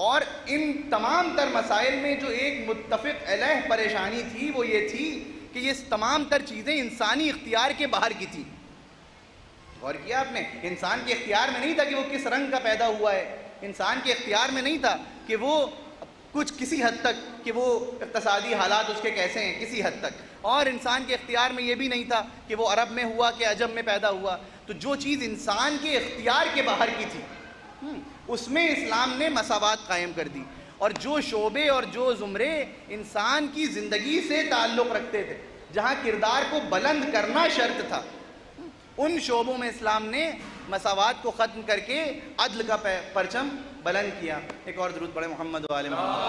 اور ان تمام تر مسائل میں جو ایک متفق علیہ پریشانی تھی وہ یہ تھی کہ یہ تمام تر چیزیں انسانی اختیار کے باہر کی تھی۔ غور کیا آپ نے؟ انسان کے اختیار میں نہیں تھا کہ وہ کس رنگ کا پیدا ہوا ہے، انسان کے اختیار میں نہیں تھا کہ وہ کسی حد تک کہ وہ اقتصادی حالات اس کے کیسے ہیں، کسی حد تک، اور انسان کے اختیار میں یہ بھی نہیں تھا کہ وہ عرب میں ہوا کہ عجم میں پیدا ہوا۔ تو جو چیز انسان کے اختیار کے باہر کی تھی اس میں اسلام نے مساوات قائم کر دی۔ اور جو شعبے اور جو زمرے انسان کی زندگی سے تعلق رکھتے تھے، جہاں کردار کو بلند کرنا شرط تھا، ان شعبوں میں اسلام نے مساوات کو ختم کر کے عدل کا پرچم بلند کیا۔ ایک اور درود پڑھیں محمد و آل محمد۔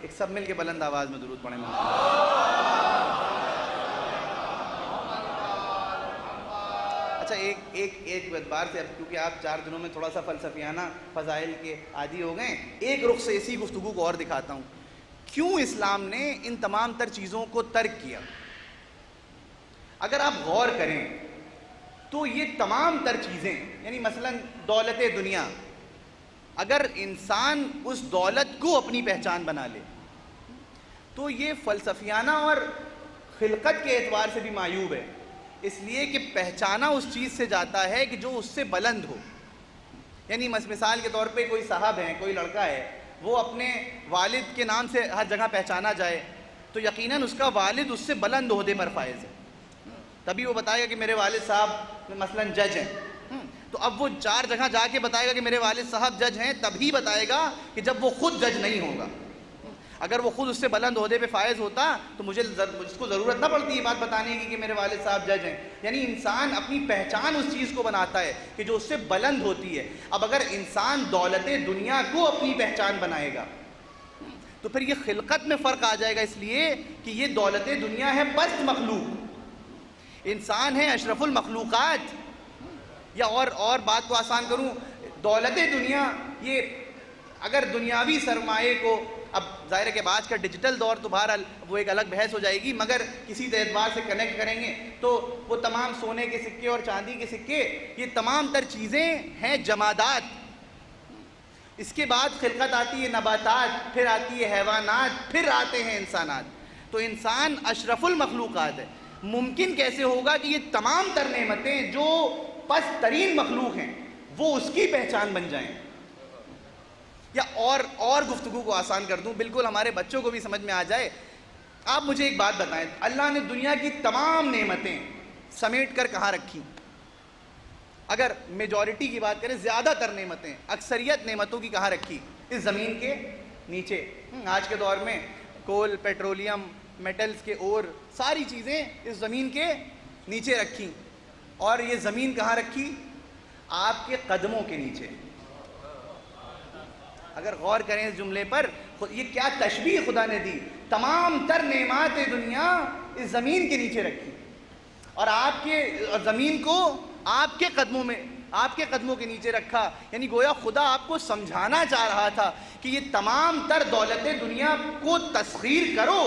ایک سب مل کے بلند آواز میں درود پڑھیں محمد۔ اچھا ایک اعتبار سے، اب کیونکہ آپ 4 دنوں میں تھوڑا سا فلسفیانہ فضائل کے عادی ہو گئے، ایک رخ سے اسی گفتگو کو اور دکھاتا ہوں، کیوں اسلام نے ان تمام تر چیزوں کو ترک کیا۔ اگر آپ غور کریں تو یہ تمام تر چیزیں، یعنی مثلا دولت دنیا، اگر انسان اس دولت کو اپنی پہچان بنا لے تو یہ فلسفیانہ اور خلقت کے اعتبار سے بھی معیوب ہے، اس لیے کہ پہچانا اس چیز سے جاتا ہے کہ جو اس سے بلند ہو۔ یعنی مثال کے طور پہ کوئی صاحب ہے، کوئی لڑکا ہے، وہ اپنے والد کے نام سے ہر جگہ پہچانا جائے تو یقیناً اس کا والد اس سے بلند عہدے پر فائز ہے، تبھی وہ بتائے گا کہ میرے والد صاحب مثلا جج ہیں۔ تو اب وہ 4 جگہ جا کے بتائے گا کہ میرے والد صاحب جج ہیں، تبھی بتائے گا کہ جب وہ خود جج نہیں ہوگا۔ اگر وہ خود اس سے بلند عہدے پہ فائز ہوتا تو مجھے اس کو ضرورت نہ پڑتی یہ بات بتانے کی کہ میرے والد صاحب جج ہیں۔ یعنی انسان اپنی پہچان اس چیز کو بناتا ہے کہ جو اس سے بلند ہوتی ہے۔ اب اگر انسان دولت دنیا کو اپنی پہچان بنائے گا تو پھر یہ خلقت میں فرق آ جائے گا، اس لیے کہ یہ دولت دنیا ہے پست مخلوق، انسان ہے اشرف المخلوقات۔ یا اور بات کو آسان کروں، دولت دنیا یہ اگر دنیاوی سرمایے کو، اب ظاہر ہے کہ آج کا ڈیجیٹل دور تو بہرحال وہ ایک الگ بحث ہو جائے گی، مگر کسی اعتبار سے کنیکٹ کریں گے تو وہ تمام سونے کے سکے اور چاندی کے سکے، یہ تمام تر چیزیں ہیں جمادات۔ اس کے بعد خلقت آتی ہے نباتات، پھر آتی ہے حیوانات، پھر آتے ہیں انسانات۔ تو انسان اشرف المخلوقات ہے۔ ممکن کیسے ہوگا کہ یہ تمام تر نعمتیں جو پست ترین مخلوق ہیں وہ اس کی پہچان بن جائیں؟ یا اور گفتگو کو آسان کر دوں، بالکل ہمارے بچوں کو بھی سمجھ میں آ جائے۔ آپ مجھے ایک بات بتائیں، اللہ نے دنیا کی تمام نعمتیں سمیٹ کر کہاں رکھی؟ اگر میجورٹی کی بات کریں، زیادہ تر نعمتیں، اکثریت نعمتوں کی کہاں رکھی؟ اس زمین کے نیچے۔ آج کے دور میں کول، پیٹرولیم، میٹلز کے اور ساری چیزیں اس زمین کے نیچے رکھی، اور یہ زمین کہاں رکھی؟ آپ کے قدموں کے نیچے۔ اگر غور کریں اس جملے پر، یہ کیا تشبیہ خدا نے دی، تمام تر نعمات دنیا اس زمین کے نیچے رکھی، اور آپ کے زمین کو آپ کے قدموں میں، آپ کے قدموں کے نیچے رکھا۔ یعنی گویا خدا آپ کو سمجھانا چاہ رہا تھا کہ یہ تمام تر دولت دنیا کو تسخیر کرو،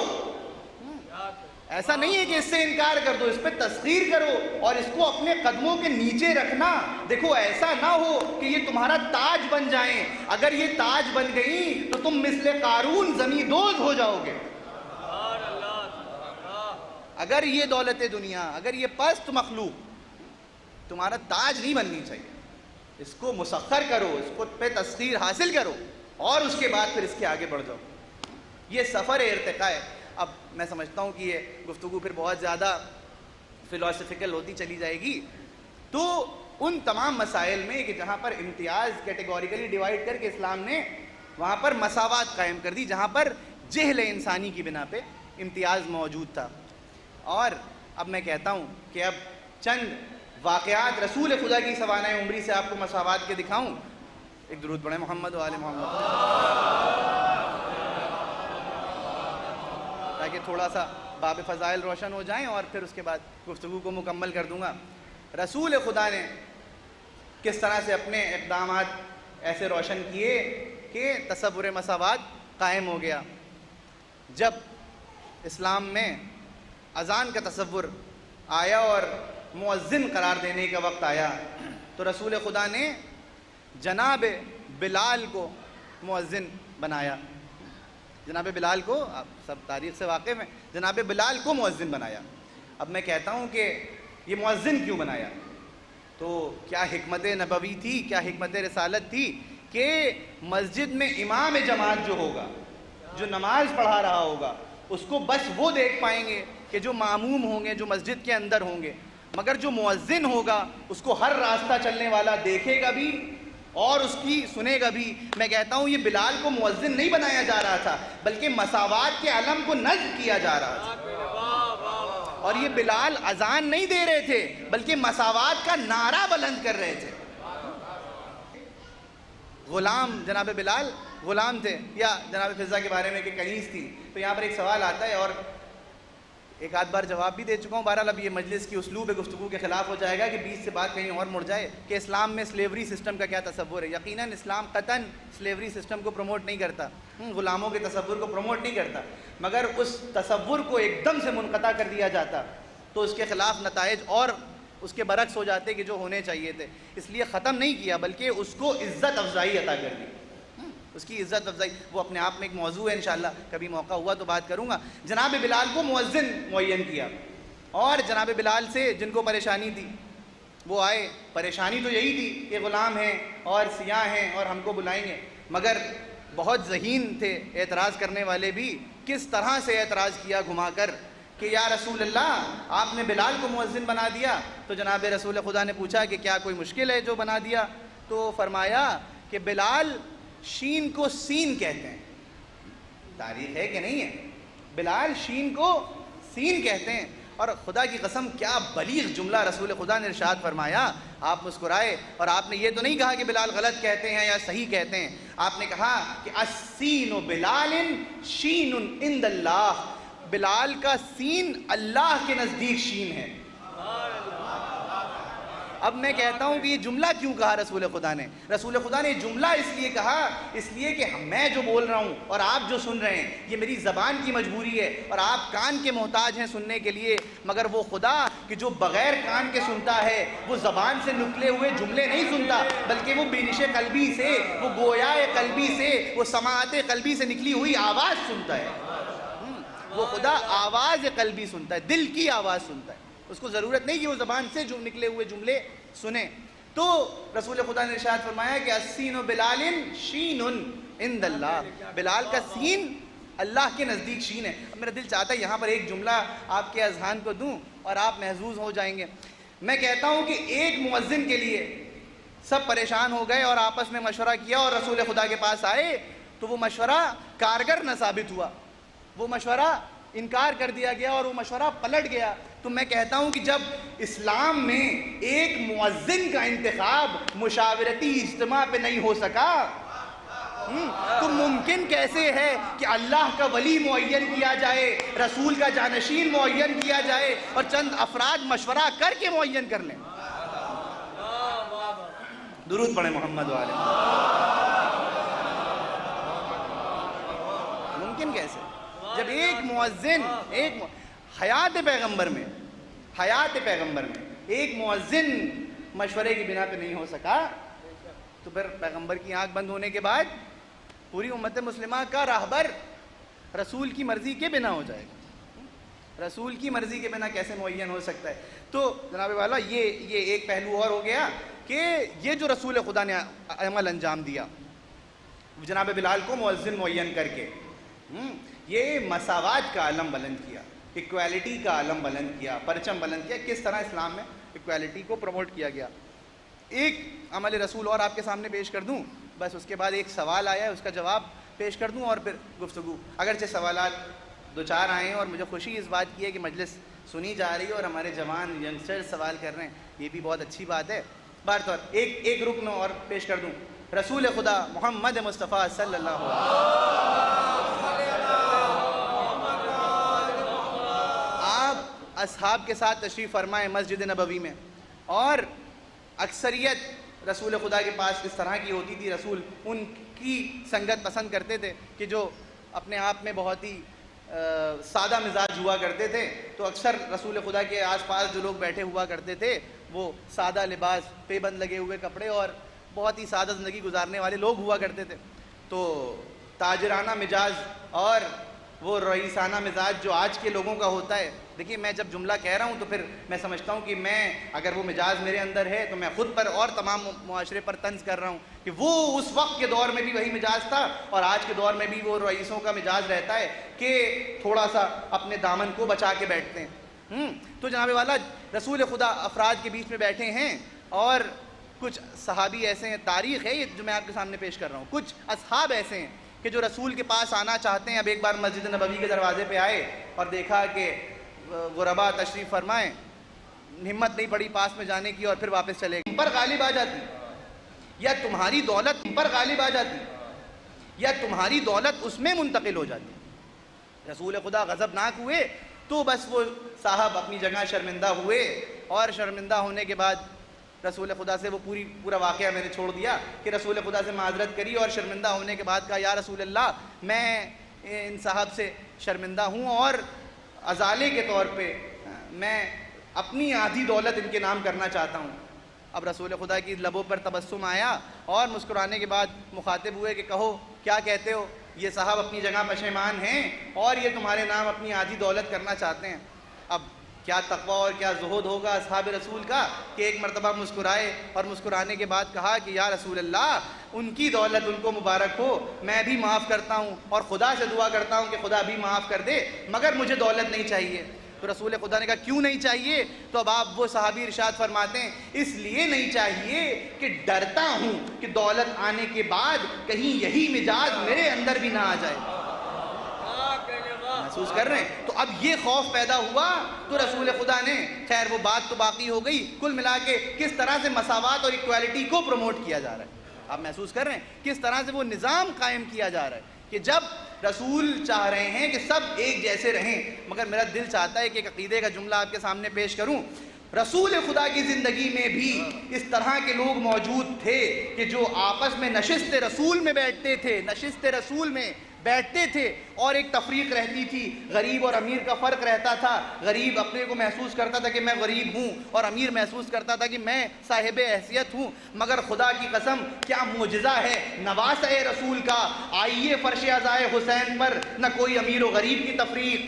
ایسا نہیں ہے کہ اس سے انکار کر دو، اس پہ تسخیر کرو اور اس کو اپنے قدموں کے نیچے رکھنا۔ دیکھو ایسا نہ ہو کہ یہ تمہارا تاج بن جائیں، اگر یہ تاج بن گئی تو تم مثل قارون زمین دوز ہو جاؤ گے۔ اگر یہ دولت دنیا، اگر یہ پست مخلوق تمہارا تاج نہیں بننی چاہیے، اس کو مسخر کرو، اس کو پہ تسخیر حاصل کرو، اور اس کے بعد پھر اس کے آگے بڑھ جاؤ۔ یہ سفر ارتقاء ہے۔ اب میں سمجھتا ہوں کہ یہ گفتگو پھر بہت زیادہ فلاسفیکل ہوتی چلی جائے گی، تو ان تمام مسائل میں کہ جہاں پر امتیاز کیٹیگوریکلی ڈیوائڈ کر کے اسلام نے وہاں پر مساوات قائم کر دی، جہاں پر جہل انسانی کی بنا پہ امتیاز موجود تھا۔ اور اب میں کہتا ہوں کہ اب چند واقعات رسول خدا کی سوانح عمری سے آپ کو مساوات کے دکھاؤں۔ ایک درود پڑھیں محمد و آل محمد، تاکہ تھوڑا سا باب فضائل روشن ہو جائیں، اور پھر اس کے بعد گفتگو کو مکمل کر دوں گا۔ رسول خدا نے کس طرح سے اپنے اقدامات ایسے روشن کیے کہ تصور مساوات قائم ہو گیا۔ جب اسلام میں اذان کا تصور آیا اور مؤذن قرار دینے کا وقت آیا تو رسول خدا نے جناب بلال کو مؤذن بنایا۔ جناب بلال کو، آپ سب تاریخ سے واقف ہیں، جناب بلال کو مؤذن بنایا۔ اب میں کہتا ہوں کہ یہ مؤذن کیوں بنایا؟ تو کیا حکمت نبوی تھی، کیا حکمت رسالت تھی کہ مسجد میں امام جماعت جو ہوگا، جو نماز پڑھا رہا ہوگا، اس کو بس وہ دیکھ پائیں گے کہ جو ماموم ہوں گے، جو مسجد کے اندر ہوں گے۔ مگر جو مؤذن ہوگا اس کو ہر راستہ چلنے والا دیکھے گا بھی اور اس کی سنے گا بھی۔ میں کہتا ہوں یہ بلال کو مؤذن نہیں بنایا جا رہا تھا بلکہ مساوات کے علم کو نصب کیا جا رہا تھا، اور یہ بلال اذان نہیں دے رہے تھے بلکہ مساوات کا نعرہ بلند کر رہے تھے۔ غلام جناب بلال غلام تھے، یا جناب فضا کے بارے میں کہ کنیز تھی، تو یہاں پر ایک سوال آتا ہے اور ایک آدھ بار جواب بھی دے چکا ہوں، بہرحال اب یہ مجلس کی اسلوب گفتگو کے خلاف ہو جائے گا کہ بیچ سے بات کہیں اور مڑ جائے کہ اسلام میں سلیوری سسٹم کا کیا تصور ہے۔ یقیناً اسلام قطعاً سلیوری سسٹم کو پروموٹ نہیں کرتا، غلاموں کے تصور کو پروموٹ نہیں کرتا، مگر اس تصور کو ایک دم سے منقطع کر دیا جاتا تو اس کے خلاف نتائج اور اس کے برعکس ہو جاتے کہ جو ہونے چاہیے تھے۔ اس لیے ختم نہیں کیا بلکہ اس کو عزت افزائی عطا کر دی، اس کی عزت افزائی، وہ اپنے آپ میں ایک موضوع ہے، انشاءاللہ کبھی موقع ہوا تو بات کروں گا۔ جناب بلال کو مؤذن معین کیا، اور جناب بلال سے جن کو پریشانی تھی وہ آئے۔ پریشانی تو یہی تھی کہ غلام ہیں اور سیاہ ہیں اور ہم کو بلائیں گے، مگر بہت ذہین تھے اعتراض کرنے والے بھی۔ کس طرح سے اعتراض کیا گھما کر کہ یا رسول اللہ آپ نے بلال کو مؤذن بنا دیا۔ تو جناب رسول خدا نے پوچھا کہ کیا کوئی مشکل ہے جو بنا دیا؟ تو فرمایا کہ بلال شین کو سین کہتے ہیں۔ تاریخ ہے کہ نہیں ہے؟ بلال شین کو سین کہتے ہیں، اور خدا کی قسم کیا بلیغ جملہ رسول خدا نے ارشاد فرمایا۔ آپ مسکرائے اور آپ نے یہ تو نہیں کہا کہ بلال غلط کہتے ہیں یا صحیح کہتے ہیں، آپ نے کہا کہ السین بلال شین عند اللہ، بلال کا سین اللہ کے نزدیک شین ہے۔ اب میں کہتا ہوں کہ یہ جملہ کیوں کہا رسول خدا نے؟ رسول خدا نے جملہ اس لیے کہا، اس لیے کہ میں جو بول رہا ہوں اور آپ جو سن رہے ہیں یہ میری زبان کی مجبوری ہے اور آپ کان کے محتاج ہیں سننے کے لیے، مگر وہ خدا کہ جو بغیر کان کے سنتا ہے وہ زبان سے نکلے ہوئے جملے نہیں سنتا بلکہ وہ بینش قلبی سے، وہ گویا قلبی سے، وہ سماعت قلبی سے نکلی ہوئی آواز سنتا ہے۔ وہ خدا آواز قلبی سنتا ہے، دل کی آواز سنتا ہے، اس کو ضرورت نہیں کہ وہ زبان سے جو نکلے ہوئے جملے سنیں۔ تو رسول خدا نے ارشاد فرمایا کہ السین بلال شین عند اللہ، بلال کا سین اللہ کے نزدیک شین ہے۔ اب میرا دل چاہتا ہے یہاں پر ایک جملہ آپ کے اذہان کو دوں اور آپ محظوظ ہو جائیں گے۔ میں کہتا ہوں کہ ایک مؤذن کے لیے سب پریشان ہو گئے اور آپس میں مشورہ کیا اور رسول خدا کے پاس آئے تو وہ مشورہ کارگر نہ ثابت ہوا، وہ مشورہ انکار کر دیا گیا اور وہ مشورہ پلٹ گیا۔ تو میں کہتا ہوں کہ جب اسلام میں ایک مؤذن کا انتخاب مشاورتی اجتماع پہ نہیں ہو سکا تو ممکن کیسے ہے کہ اللہ کا ولی معین کیا جائے، رسول کا جانشین معین کیا جائے اور چند افراد مشورہ کر کے معین کر لیں؟ درود پڑھیں محمد والے۔ ممکن کیسے جب ایک مؤذن حیات پیغمبر میں ایک مؤذن مشورے کی بنا پہ نہیں ہو سکا تو پھر پیغمبر کی آنکھ بند ہونے کے بعد پوری امت مسلمہ کا راہبر رسول کی مرضی کے بنا ہو جائے گا۔ رسول کی مرضی کے بنا کیسے معین ہو سکتا ہے؟ تو جناب والا یہ ایک پہلو اور ہو گیا کہ یہ جو رسول خدا نے عمل انجام دیا جناب بلال کو مؤذن معین کر کے، یہ مساوات کا علم بلند کیا، ایکویلٹی کا علم بلند کیا، پرچم بلند کیا۔ کس طرح اسلام میں ایکویلٹی کو پروموٹ کیا گیا۔ ایک عمل رسول اور آپ کے سامنے پیش کر دوں، بس اس کے بعد ایک سوال آیا ہے اس کا جواب پیش کر دوں اور پھر گفتگو۔ اگرچہ سوالات دو چار آئے ہیں اور مجھے خوشی اس بات کی ہے کہ مجلس سنی جا رہی ہے اور ہمارے جوان ینگسٹر سوال کر رہے ہیں، یہ بھی بہت اچھی بات ہے۔ بار طور ایک رکن اور پیش کر دوں، رسول خدا محمد مصطفیٰ صلی اللہ علیہ وسلم آپ اصحاب کے ساتھ تشریف فرمائے مسجد نبوی میں، اور اکثریت رسول خدا کے پاس اس طرح کی ہوتی تھی، رسول ان کی سنگت پسند کرتے تھے کہ جو اپنے آپ میں بہت ہی سادہ مزاج ہوا کرتے تھے، تو اکثر رسول خدا کے آس پاس جو لوگ بیٹھے ہوا کرتے تھے وہ سادہ لباس، پے بند لگے ہوئے کپڑے اور بہت ہی سادہ زندگی گزارنے والے لوگ ہوا کرتے تھے۔ تو تاجرانہ مزاج اور وہ رئیسانہ مزاج جو آج کے لوگوں کا ہوتا ہے، دیکھیے میں جب جملہ کہہ رہا ہوں تو پھر میں سمجھتا ہوں کہ میں اگر وہ مزاج میرے اندر ہے تو میں خود پر اور تمام معاشرے پر طنز کر رہا ہوں کہ وہ اس وقت کے دور میں بھی وہی مزاج تھا اور آج کے دور میں بھی وہ رئیسوں کا مزاج رہتا ہے کہ تھوڑا سا اپنے دامن کو بچا کے بیٹھتے ہیں۔ تو جناب والا رسول خدا افراد کے بیچ میں بیٹھے ہیں اور کچھ صحابی ایسے ہیں، تاریخ ہے یہ جو میں آپ کے سامنے پیش کر رہا ہوں، کچھ اصحاب ایسے ہیں کہ جو رسول کے پاس آنا چاہتے ہیں. اب ایک بار مسجد نبوی کے دروازے پہ آئے اور دیکھا کہ غربا تشریف فرمائیں، ہمت نہیں پڑی پاس میں جانے کی اور پھر واپس چلے گئے. پر غالب آ جاتی یا تمہاری دولت پر غالب آ جاتی یا تمہاری دولت اس میں منتقل ہو جاتی. رسول خدا غضبناک ہوئے تو بس وہ صاحب اپنی جگہ شرمندہ ہوئے، اور شرمندہ ہونے کے بعد رسول خدا سے وہ پورا واقعہ میں نے چھوڑ دیا کہ رسول خدا سے معذرت کری اور شرمندہ ہونے کے بعد کہا یا رسول اللہ میں ان صاحب سے شرمندہ ہوں اور ازالے کے طور پہ میں اپنی آدھی دولت ان کے نام کرنا چاہتا ہوں. اب رسول خدا کی لبوں پر تبسم آیا اور مسکرانے کے بعد مخاطب ہوئے کہ کہو کیا کہتے ہو، یہ صاحب اپنی جگہ پشیمان ہیں اور یہ تمہارے نام اپنی آدھی دولت کرنا چاہتے ہیں. اب کیا تقویٰ اور کیا زہد ہوگا اصحاب رسول کا کہ ایک مرتبہ مسکرائے اور مسکرانے کے بعد کہا کہ یا رسول اللہ ان کی دولت ان کو مبارک ہو، میں بھی معاف کرتا ہوں اور خدا سے دعا کرتا ہوں کہ خدا بھی معاف کر دے، مگر مجھے دولت نہیں چاہیے. تو رسول خدا نے کہا کیوں نہیں چاہیے؟ تو اب آپ وہ صحابی ارشاد فرماتے ہیں اس لیے نہیں چاہیے کہ ڈرتا ہوں کہ دولت آنے کے بعد کہیں یہی مزاج میرے اندر بھی نہ آ جائے. محسوس کر رہے ہیں؟ تو اب یہ خوف پیدا ہوا تو رسول خدا نے، خیر وہ بات تو باقی ہو گئی، کل ملا کے کس طرح سے مساوات اور ایکویلٹی کو پروموٹ کیا جا رہا ہے. آپ محسوس کر رہے ہیں کس طرح سے وہ نظام قائم کیا جا رہا ہے کہ جب رسول چاہ رہے ہیں کہ سب ایک جیسے رہیں. مگر میرا دل چاہتا ہے کہ ایک عقیدے کا جملہ آپ کے سامنے پیش کروں. رسول خدا کی زندگی میں بھی اس طرح کے لوگ موجود تھے کہ جو آپس میں نشست رسول میں بیٹھتے تھے، نشست رسول میں بیٹھتے تھے اور ایک تفریق رہتی تھی. غریب اور امیر کا فرق رہتا تھا. غریب اپنے کو محسوس کرتا تھا کہ میں غریب ہوں اور امیر محسوس کرتا تھا کہ میں صاحب حیثیت ہوں. مگر خدا کی قسم کیا معجزہ ہے نواسہ رسول کا. آئیے فرش عزائے حسین پر نہ کوئی امیر و غریب کی تفریق،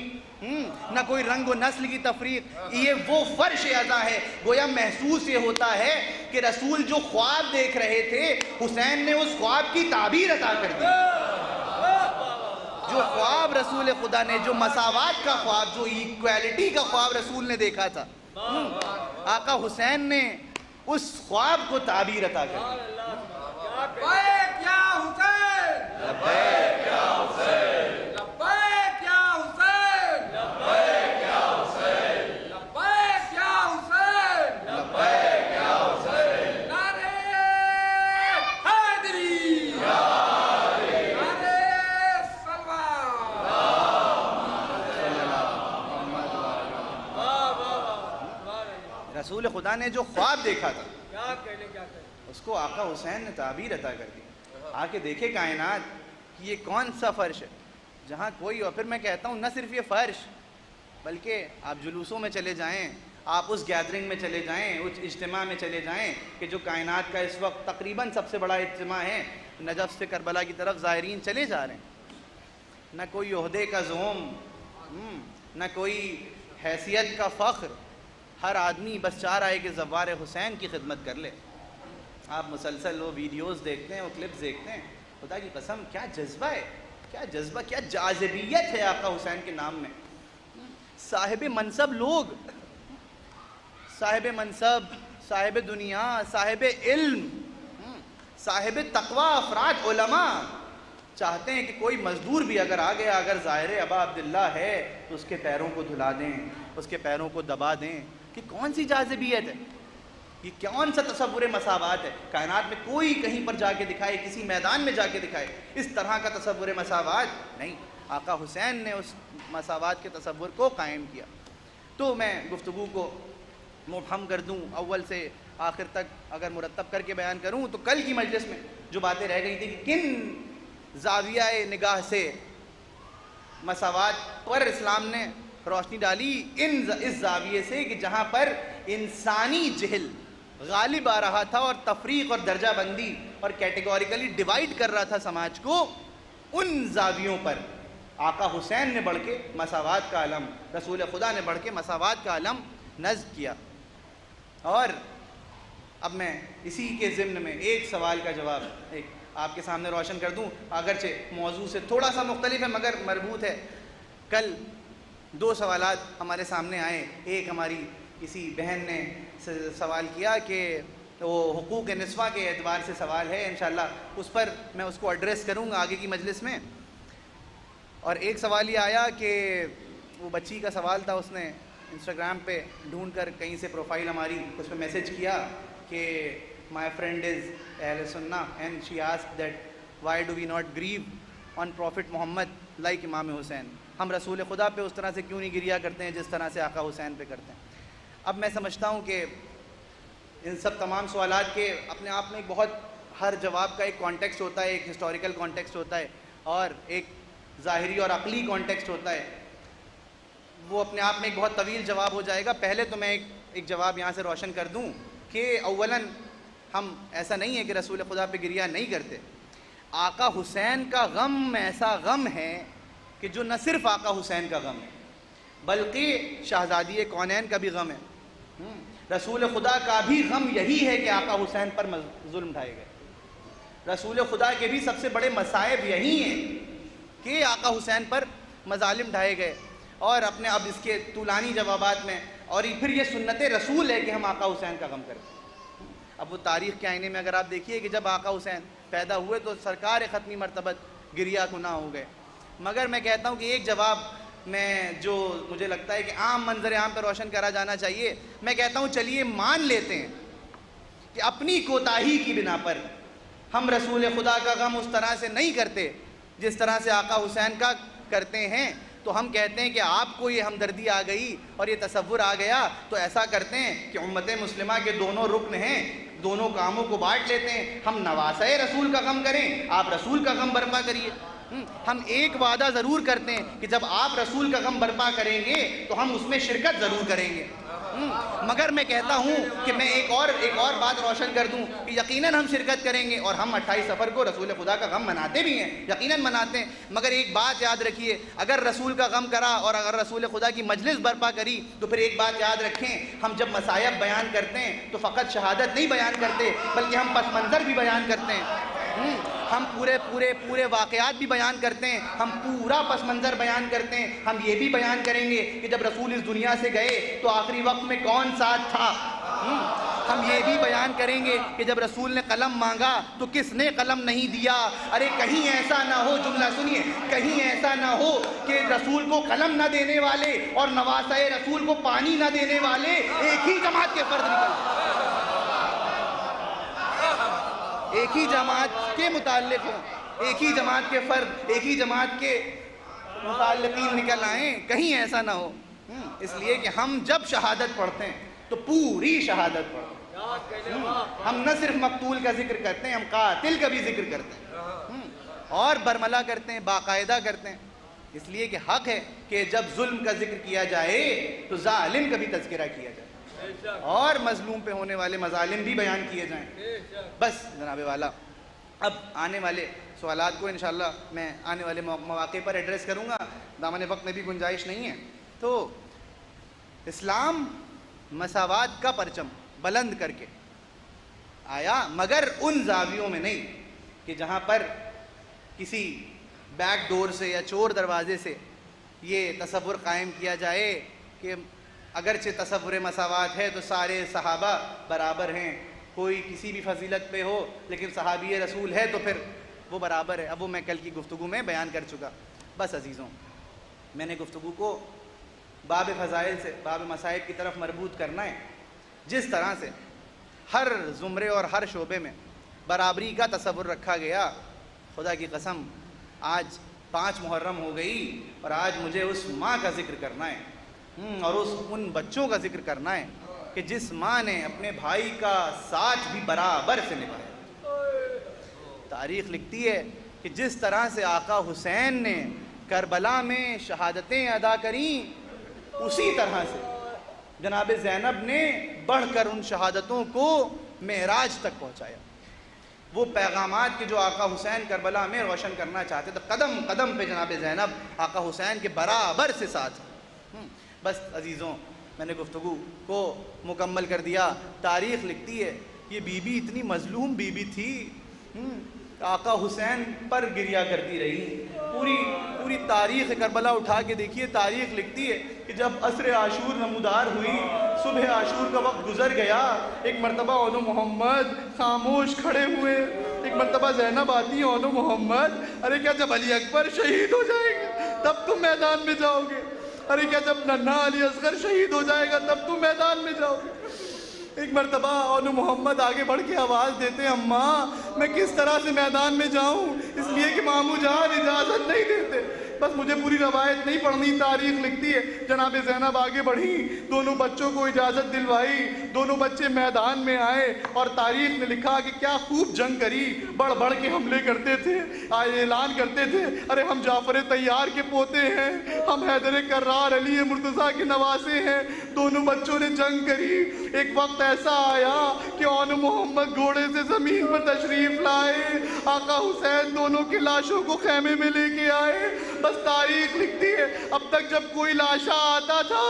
نہ کوئی رنگ و نسل کی تفریق. یہ وہ فرش عزا ہے. گویا محسوس یہ ہوتا ہے کہ رسول جو خواب دیکھ رہے تھے حسین نے اس خواب کی تعبیر عطا کر دی. جو خواب رسول خدا نے، جو مساوات کا خواب، جو ایکویلٹی کا خواب رسول نے دیکھا تھا، آقا حسین نے اس خواب کو تعبیر عطا کر دی. لبیک یا حسین، لبیک یا حسین، لبیک یا حسین، لبیک یا حسین، لبیک یا حسین، لبیک یا حسین. نعرہ حیدری، نعرہ سلوان. رسول خدا نے جو خواب دیکھا تھا اس کو آقا حسین نے تعبیر عطا کر دی. آ کے دیکھے کائنات کہ یہ کون سا فرش ہے جہاں کوئی، اور پھر میں کہتا ہوں نہ صرف یہ فرش بلکہ آپ جلوسوں میں چلے جائیں، آپ اس گیدرنگ میں چلے جائیں، اس اجتماع میں چلے جائیں کہ جو کائنات کا اس وقت تقریباً سب سے بڑا اجتماع ہے. نجف سے کربلا کی طرف زائرین چلے جا رہے ہیں. نہ کوئی عہدے کا زوم، نہ کوئی حیثیت کا فخر. ہر آدمی بس چاہ رہا ہے کہ زوار حسین کی خدمت کر لے. آپ مسلسل وہ ویڈیوز دیکھتے ہیں، وہ کلپس دیکھتے ہیں، خدا کی قسم کیا جذبہ ہے، کیا جذبہ، کیا جاذبیت ہے آقا حسین کے نام میں. صاحب منصب لوگ، صاحب منصب، صاحب دنیا، صاحب علم، صاحب تقوی افراد، علماء چاہتے ہیں کہ کوئی مزدور بھی اگر آ گیا، اگر ظاہر ابا عبداللہ ہے تو اس کے پیروں کو دھلا دیں، اس کے پیروں کو دبا دیں. کہ کون سی جاذبیت ہے، یہ کون سا تصور مساوات ہے. کائنات میں کوئی کہیں پر جا کے دکھائے، کسی میدان میں جا کے دکھائے اس طرح کا تصور مساوات نہیں. آقا حسین نے اس مساوات کے تصور کو قائم کیا. تو میں گفتگو کو مبہم کر دوں، اول سے آخر تک اگر مرتب کر کے بیان کروں تو کل کی مجلس میں جو باتیں رہ گئی تھی کہ کن زاویہ نگاہ سے مساوات پر اسلام نے روشنی ڈالی، اس زاویے سے کہ جہاں پر انسانی جہل غالب آ رہا تھا اور تفریق اور درجہ بندی اور کیٹیگوریکلی ڈیوائیڈ کر رہا تھا سماج کو، ان زاویوں پر آقا حسین نے بڑھ کے مساوات کا علم، رسول خدا نے بڑھ کے مساوات کا علم نصب کیا. اور اب میں اسی کے ضمن میں ایک سوال کا جواب ایک آپ کے سامنے روشن کر دوں، اگرچہ موضوع سے تھوڑا سا مختلف ہے مگر مربوط ہے. کل دو سوالات ہمارے سامنے آئے. ایک ہماری کسی بہن نے سوال کیا کہ وہ حقوق نسواں کے اعتبار سے سوال ہے, انشاءاللہ اس پر میں اس کو ایڈریس کروں گا آگے کی مجلس میں. اور ایک سوال یہ آیا کہ وہ بچی کا سوال تھا, اس نے انسٹاگرام پہ ڈھونڈ کر کہیں سے پروفائل ہماری, اس پہ میسیج کیا کہ مائی فرینڈ از اہل سنہ and she asked that why do we not grieve on prophet Muhammad like امام حسین. ہم رسول خدا پہ اس طرح سے کیوں نہیں گریا کرتے ہیں جس طرح سے آقا حسین پہ کرتے ہیں. اب میں سمجھتا ہوں کہ ان سب تمام سوالات کے اپنے آپ میں ایک بہت, ہر جواب کا ایک کانٹیکسٹ ہوتا ہے, ایک ہسٹوریکل کانٹیکسٹ ہوتا ہے اور ایک ظاہری اور عقلی کانٹیکسٹ ہوتا ہے. وہ اپنے آپ میں ایک بہت طویل جواب ہو جائے گا. پہلے تو میں ایک جواب یہاں سے روشن کر دوں کہ اولاً ہم ایسا نہیں ہے کہ رسول خدا پہ گریہ نہیں کرتے. آقا حسین کا غم ایسا غم ہے کہ جو نہ صرف آقا حسین کا غم ہے بلکہ شہزادی کونین کا بھی غم ہے. رسول خدا کا بھی غم یہی ہے کہ آقا حسین پر ظلم ڈھائے گئے. رسول خدا کے بھی سب سے بڑے مصائب یہی ہیں کہ آقا حسین پر مظالم ڈھائے گئے. اور اپنے اب اس کے طولانی جوابات میں, اور پھر یہ سنت رسول ہے کہ ہم آقا حسین کا غم کریں. اب وہ تاریخ کے آئینے میں اگر آپ دیکھیے کہ جب آقا حسین پیدا ہوئے تو سرکار ختمی مرتبت گریہ کناں ہو گئے. مگر میں کہتا ہوں کہ ایک جواب میں جو مجھے لگتا ہے کہ عام منظر عام پہ روشن کرا جانا چاہیے, میں کہتا ہوں چلیے مان لیتے ہیں کہ اپنی کوتاہی کی بنا پر ہم رسول خدا کا غم اس طرح سے نہیں کرتے جس طرح سے آقا حسین کا کرتے ہیں. تو ہم کہتے ہیں کہ آپ کو یہ ہمدردی آ گئی اور یہ تصور آ گیا تو ایسا کرتے ہیں کہ امت مسلمہ کے دونوں رکن ہیں, دونوں کاموں کو بانٹ لیتے ہیں. ہم نواسۂ رسول کا غم کریں, آپ رسول کا غم برپا کریے. ہم ایک وعدہ ضرور کرتے ہیں کہ جب آپ رسول کا غم برپا کریں گے تو ہم اس میں شرکت ضرور کریں گے. مگر میں کہتا ہوں کہ میں ایک اور بات روشن کر دوں کہ یقیناً ہم شرکت کریں گے اور ہم 28 صفر کو رسول خدا کا غم مناتے بھی ہیں, یقیناً مناتے ہیں. مگر ایک بات یاد رکھیے, اگر رسول کا غم کرا اور اگر رسول خدا کی مجلس برپا کری تو پھر ایک بات یاد رکھیں, ہم جب مصائب بیان کرتے ہیں تو فقط شہادت نہیں بیان کرتے بلکہ ہم پس منظر بھی بیان کرتے ہیں. ہم پورے واقعات بھی بیان کرتے ہیں, ہم پورا پس منظر بیان کرتے ہیں. ہم یہ بھی بیان کریں گے کہ جب رسول اس دنیا سے گئے تو آخری وقت میں کون ساتھ تھا. ہم یہ بھی بیان کریں گے کہ جب رسول نے قلم مانگا تو کس نے قلم نہیں دیا. ارے کہیں ایسا نہ ہو, جملہ سنیے, کہیں ایسا نہ ہو کہ رسول کو قلم نہ دینے والے اور نواسۂ رسول کو پانی نہ دینے والے ایک ہی جماعت کے فرد نکل, ایک ہی جماعت کے متعلق ہوں, ایک ہی جماعت کے فرد, ایک ہی جماعت کے متعلقین نکل آئیں. کہیں ایسا نہ ہو. اس لیے کہ ہم جب شہادت پڑھتے ہیں تو پوری شہادت پڑھتے ہیں. ہم نہ صرف مقتول کا ذکر کرتے ہیں, ہم قاتل کا بھی ذکر کرتے ہیں اور برملا کرتے ہیں, باقاعدہ کرتے ہیں. اس لیے کہ حق ہے کہ جب ظلم کا ذکر کیا جائے تو ظالم کا بھی تذکرہ کیا جائے اور مظلوم پہ ہونے والے مظالم بھی بیان کیے جائیں. بس جناب والا, اب آنے والے سوالات کو انشاءاللہ میں آنے والے مواقع پر ایڈریس کروں گا, دامن وقت میں بھی گنجائش نہیں ہے. تو اسلام مساوات کا پرچم بلند کر کے آیا, مگر ان زاویوں میں نہیں کہ جہاں پر کسی بیک ڈور سے یا چور دروازے سے یہ تصور قائم کیا جائے کہ اگرچہ تصور مساوات ہے تو سارے صحابہ برابر ہیں, کوئی کسی بھی فضیلت پہ ہو لیکن صحابی رسول ہے تو پھر وہ برابر ہے. اب وہ میں کل کی گفتگو میں بیان کر چکا. بس عزیزوں, میں نے گفتگو کو باب فضائل سے باب مصائب کی طرف مربوط کرنا ہے. جس طرح سے ہر زمرے اور ہر شعبے میں برابری کا تصور رکھا گیا, خدا کی قسم آج 5 محرم ہو گئی اور آج مجھے اس ماں کا ذکر کرنا ہے اور ان بچوں کا ذکر کرنا ہے کہ جس ماں نے اپنے بھائی کا ساتھ بھی برابر سے نبھایا. تاریخ لکھتی ہے کہ جس طرح سے آقا حسین نے کربلا میں شہادتیں ادا کریں, اسی طرح سے جناب زینب نے بڑھ کر ان شہادتوں کو معراج تک پہنچایا. وہ پیغامات کے جو آقا حسین کربلا میں روشن کرنا چاہتے تھے, قدم قدم پہ جناب زینب آقا حسین کے برابر سے ساتھ. بس عزیزوں, میں نے گفتگو کو مکمل کر دیا. تاریخ لکھتی ہے یہ بی بی اتنی مظلوم بی بی تھی, آقا حسین پر گریہ کرتی رہی, پوری تاریخ کربلا اٹھا کے دیکھیے، تاریخ لکھتی ہے کہ جب عصر عاشور نمودار ہوئی، صبح عاشور کا وقت گزر گیا، ایک مرتبہ اون محمد خاموش کھڑے ہوئے، ایک مرتبہ زینب آتی اون محمد، ارے کیا جب علی اکبر شہید ہو جائیں گے تب تم میدان میں جاؤ گے؟ ارے کیا جب ننھا علی اصغر شہید ہو جائے گا تب تم میدان میں جاؤ گے؟ ایک مرتبہ اون محمد آگے بڑھ کے آواز دیتے، اماں میں کس طرح سے میدان میں جاؤں، اس لیے کہ مامو جان اجازت نہیں دیتے۔ بس مجھے پوری روایت نہیں پڑھنی، تاریخ لکھتی ہے جناب زینب آگے بڑھی، دونوں بچوں کو اجازت دلوائی، دونوں بچے میدان میں آئے، اور تاریخ نے لکھا کہ کیا خوب جنگ کری، بڑھ بڑھ کے حملے کرتے تھے، اعلان کرتے تھے ارے ہم جعفر طیار کے پوتے ہیں، ہم حیدر کرار علی مرتضیٰ کے نواسے ہیں۔ دونوں بچوں نے جنگ کری۔ ایک وقت ایسا آیا کہ اون محمد گھوڑے سے زمین پر تشریف لائے، آقا حسین دونوں کی لاشوں کو خیمے میں لے کے آئے۔ بس تاریخ لکھتی ہے اب تک جب کوئی لاشا آتا تھا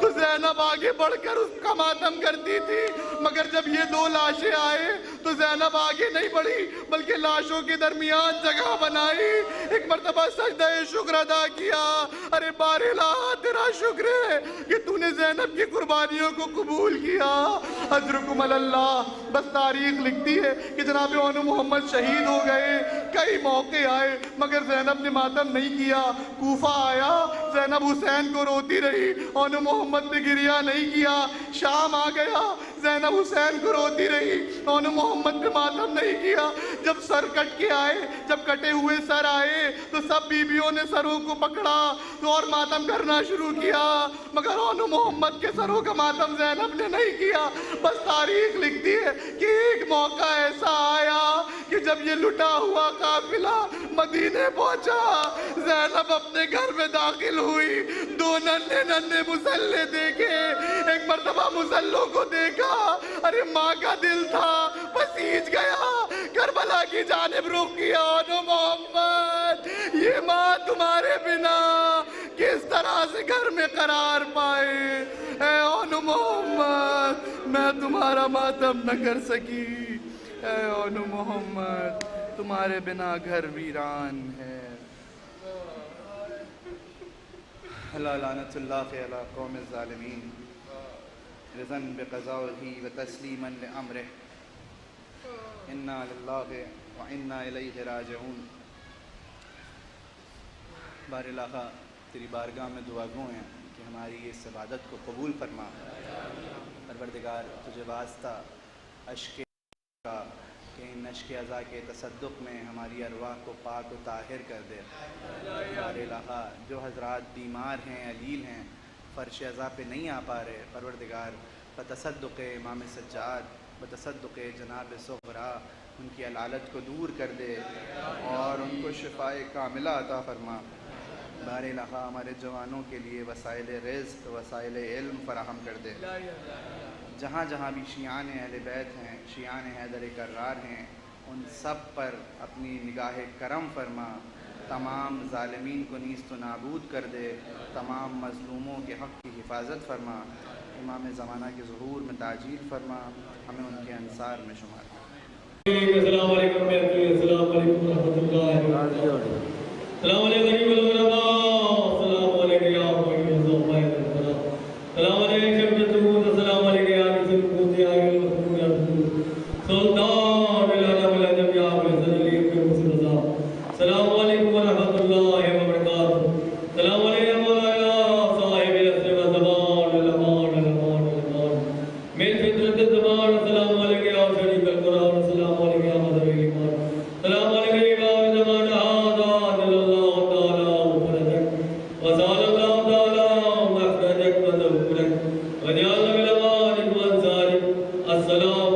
تو زینب آگے بڑھ کر اس کا ماتم کرتی تھی، مگر جب یہ دو لاشیں آئے تو زینب آگے نہیں بڑھی بلکہ لاشوں کے درمیان جگہ بنائی، ایک مرتبہ سجدہ شکر ادا کیا۔ ارے بار الہ تیرا شکر ہے کہ تو نے زینب کی قربانیوں کو قبول کیا، اجرکم اللہ۔ بس تاریخ لکھتی ہے کہ جناب اون محمد شہید ہو گئے، کئی موقع آئے مگر زینب نے ماتم نہیں کیا۔ کوفہ آیا، زینب حسین کو روتی رہی، اون محمد نے گریہ نہیں کیا۔ شام آ گیا، زینب حسین کو روتی رہی، اون محمد نے ماتم نہیں کیا۔ جب سر کٹ کے آئے، جب کٹے ہوئے سر آئے تو سب بیویوں نے سروں کو پکڑا اور ماتم کرنا شروع کیا، مگر اون محمد کے سروں کا ماتم زینب نے نہیں کیا۔ بس تاریخ لکھتی ہے کہ ایک موقع ایسا آیا کہ جب یہ لٹا ہوا قافلہ مدینے پہنچا، زینب اپنے گھر میں داخل ہوئی، دو ننھے ننھے مسلے دیکھے، ایک مرتبہ مسلوں کو دیکھا، ارے ماں کا دل تھا پسیج گیا، کربلا کی جانب رخ کیا۔ اون محمد یہ ماں تمہارے بنا کس طرح سے گھر میں قرار پائے، اے اون محمد میں تمہارا ماتم نہ کر سکی، اے اون محمد تمہارے بنا گھر ویران ہے۔ اللہ لعنت اللہ علی قوم الظالمین، رضاً بقضائہ و تسلیما لامرہ، انا للہ و انا الیہ راجعون۔ بار الہ تیری بارگاہ میں دعا گو ہیں کہ ہماری اس عبادت کو قبول فرما۔ پروردگار تجھے واسطہ اشک کا کہ ان اشک عزا کے تصدق میں ہماری ارواح کو پاک و طاہر کر دے۔ بار الہ جو حضرات بیمار ہیں، علیل ہیں، فرش عزا پہ نہیں آ پا رہے، پروردگار بتصدق امام سجاد، بتصدق جناب صغرا ان کی علالت کو دور کر دے اور ان کو شفاء کاملہ عطا فرما۔ بار الہ ہمارے جوانوں کے لیے وسائل رزق، وسائل علم فراہم کر دے۔ جہاں جہاں بھی شیعان اہل بیت ہیں، شیعان حیدر کرار ہیں، ان سب پر اپنی نگاہ کرم فرما، تمام ظالمین کو نیست و نابود کر دے، تمام مظلوموں کے حق کی حفاظت فرما، امام زمانہ کے ظہور میں تعجیل فرما، ہمیں ان کے انصار میں شمار کر۔ السلام علیکم، السلام علیکم ورحمۃ اللہ، السلام علیکم السلام علیکم یا السلام علیکم السلام علیکم یا سلطان العالم العجم یا السلام علیکم ورحمۃ اللہ وبرکاتہ، السلام علیکم صاحب الزمان الامان الامان الامان من فطرت الزمان، السلام علیکم یا شریف القرآن، السلام علیکم یا مظہر الایمان، السلام علیکم یا زمان آزاد اللہ تعالی مفرجک وصال اللہ تعالی مخرجک وظہورک وجعل من امانک وانصارک، السلام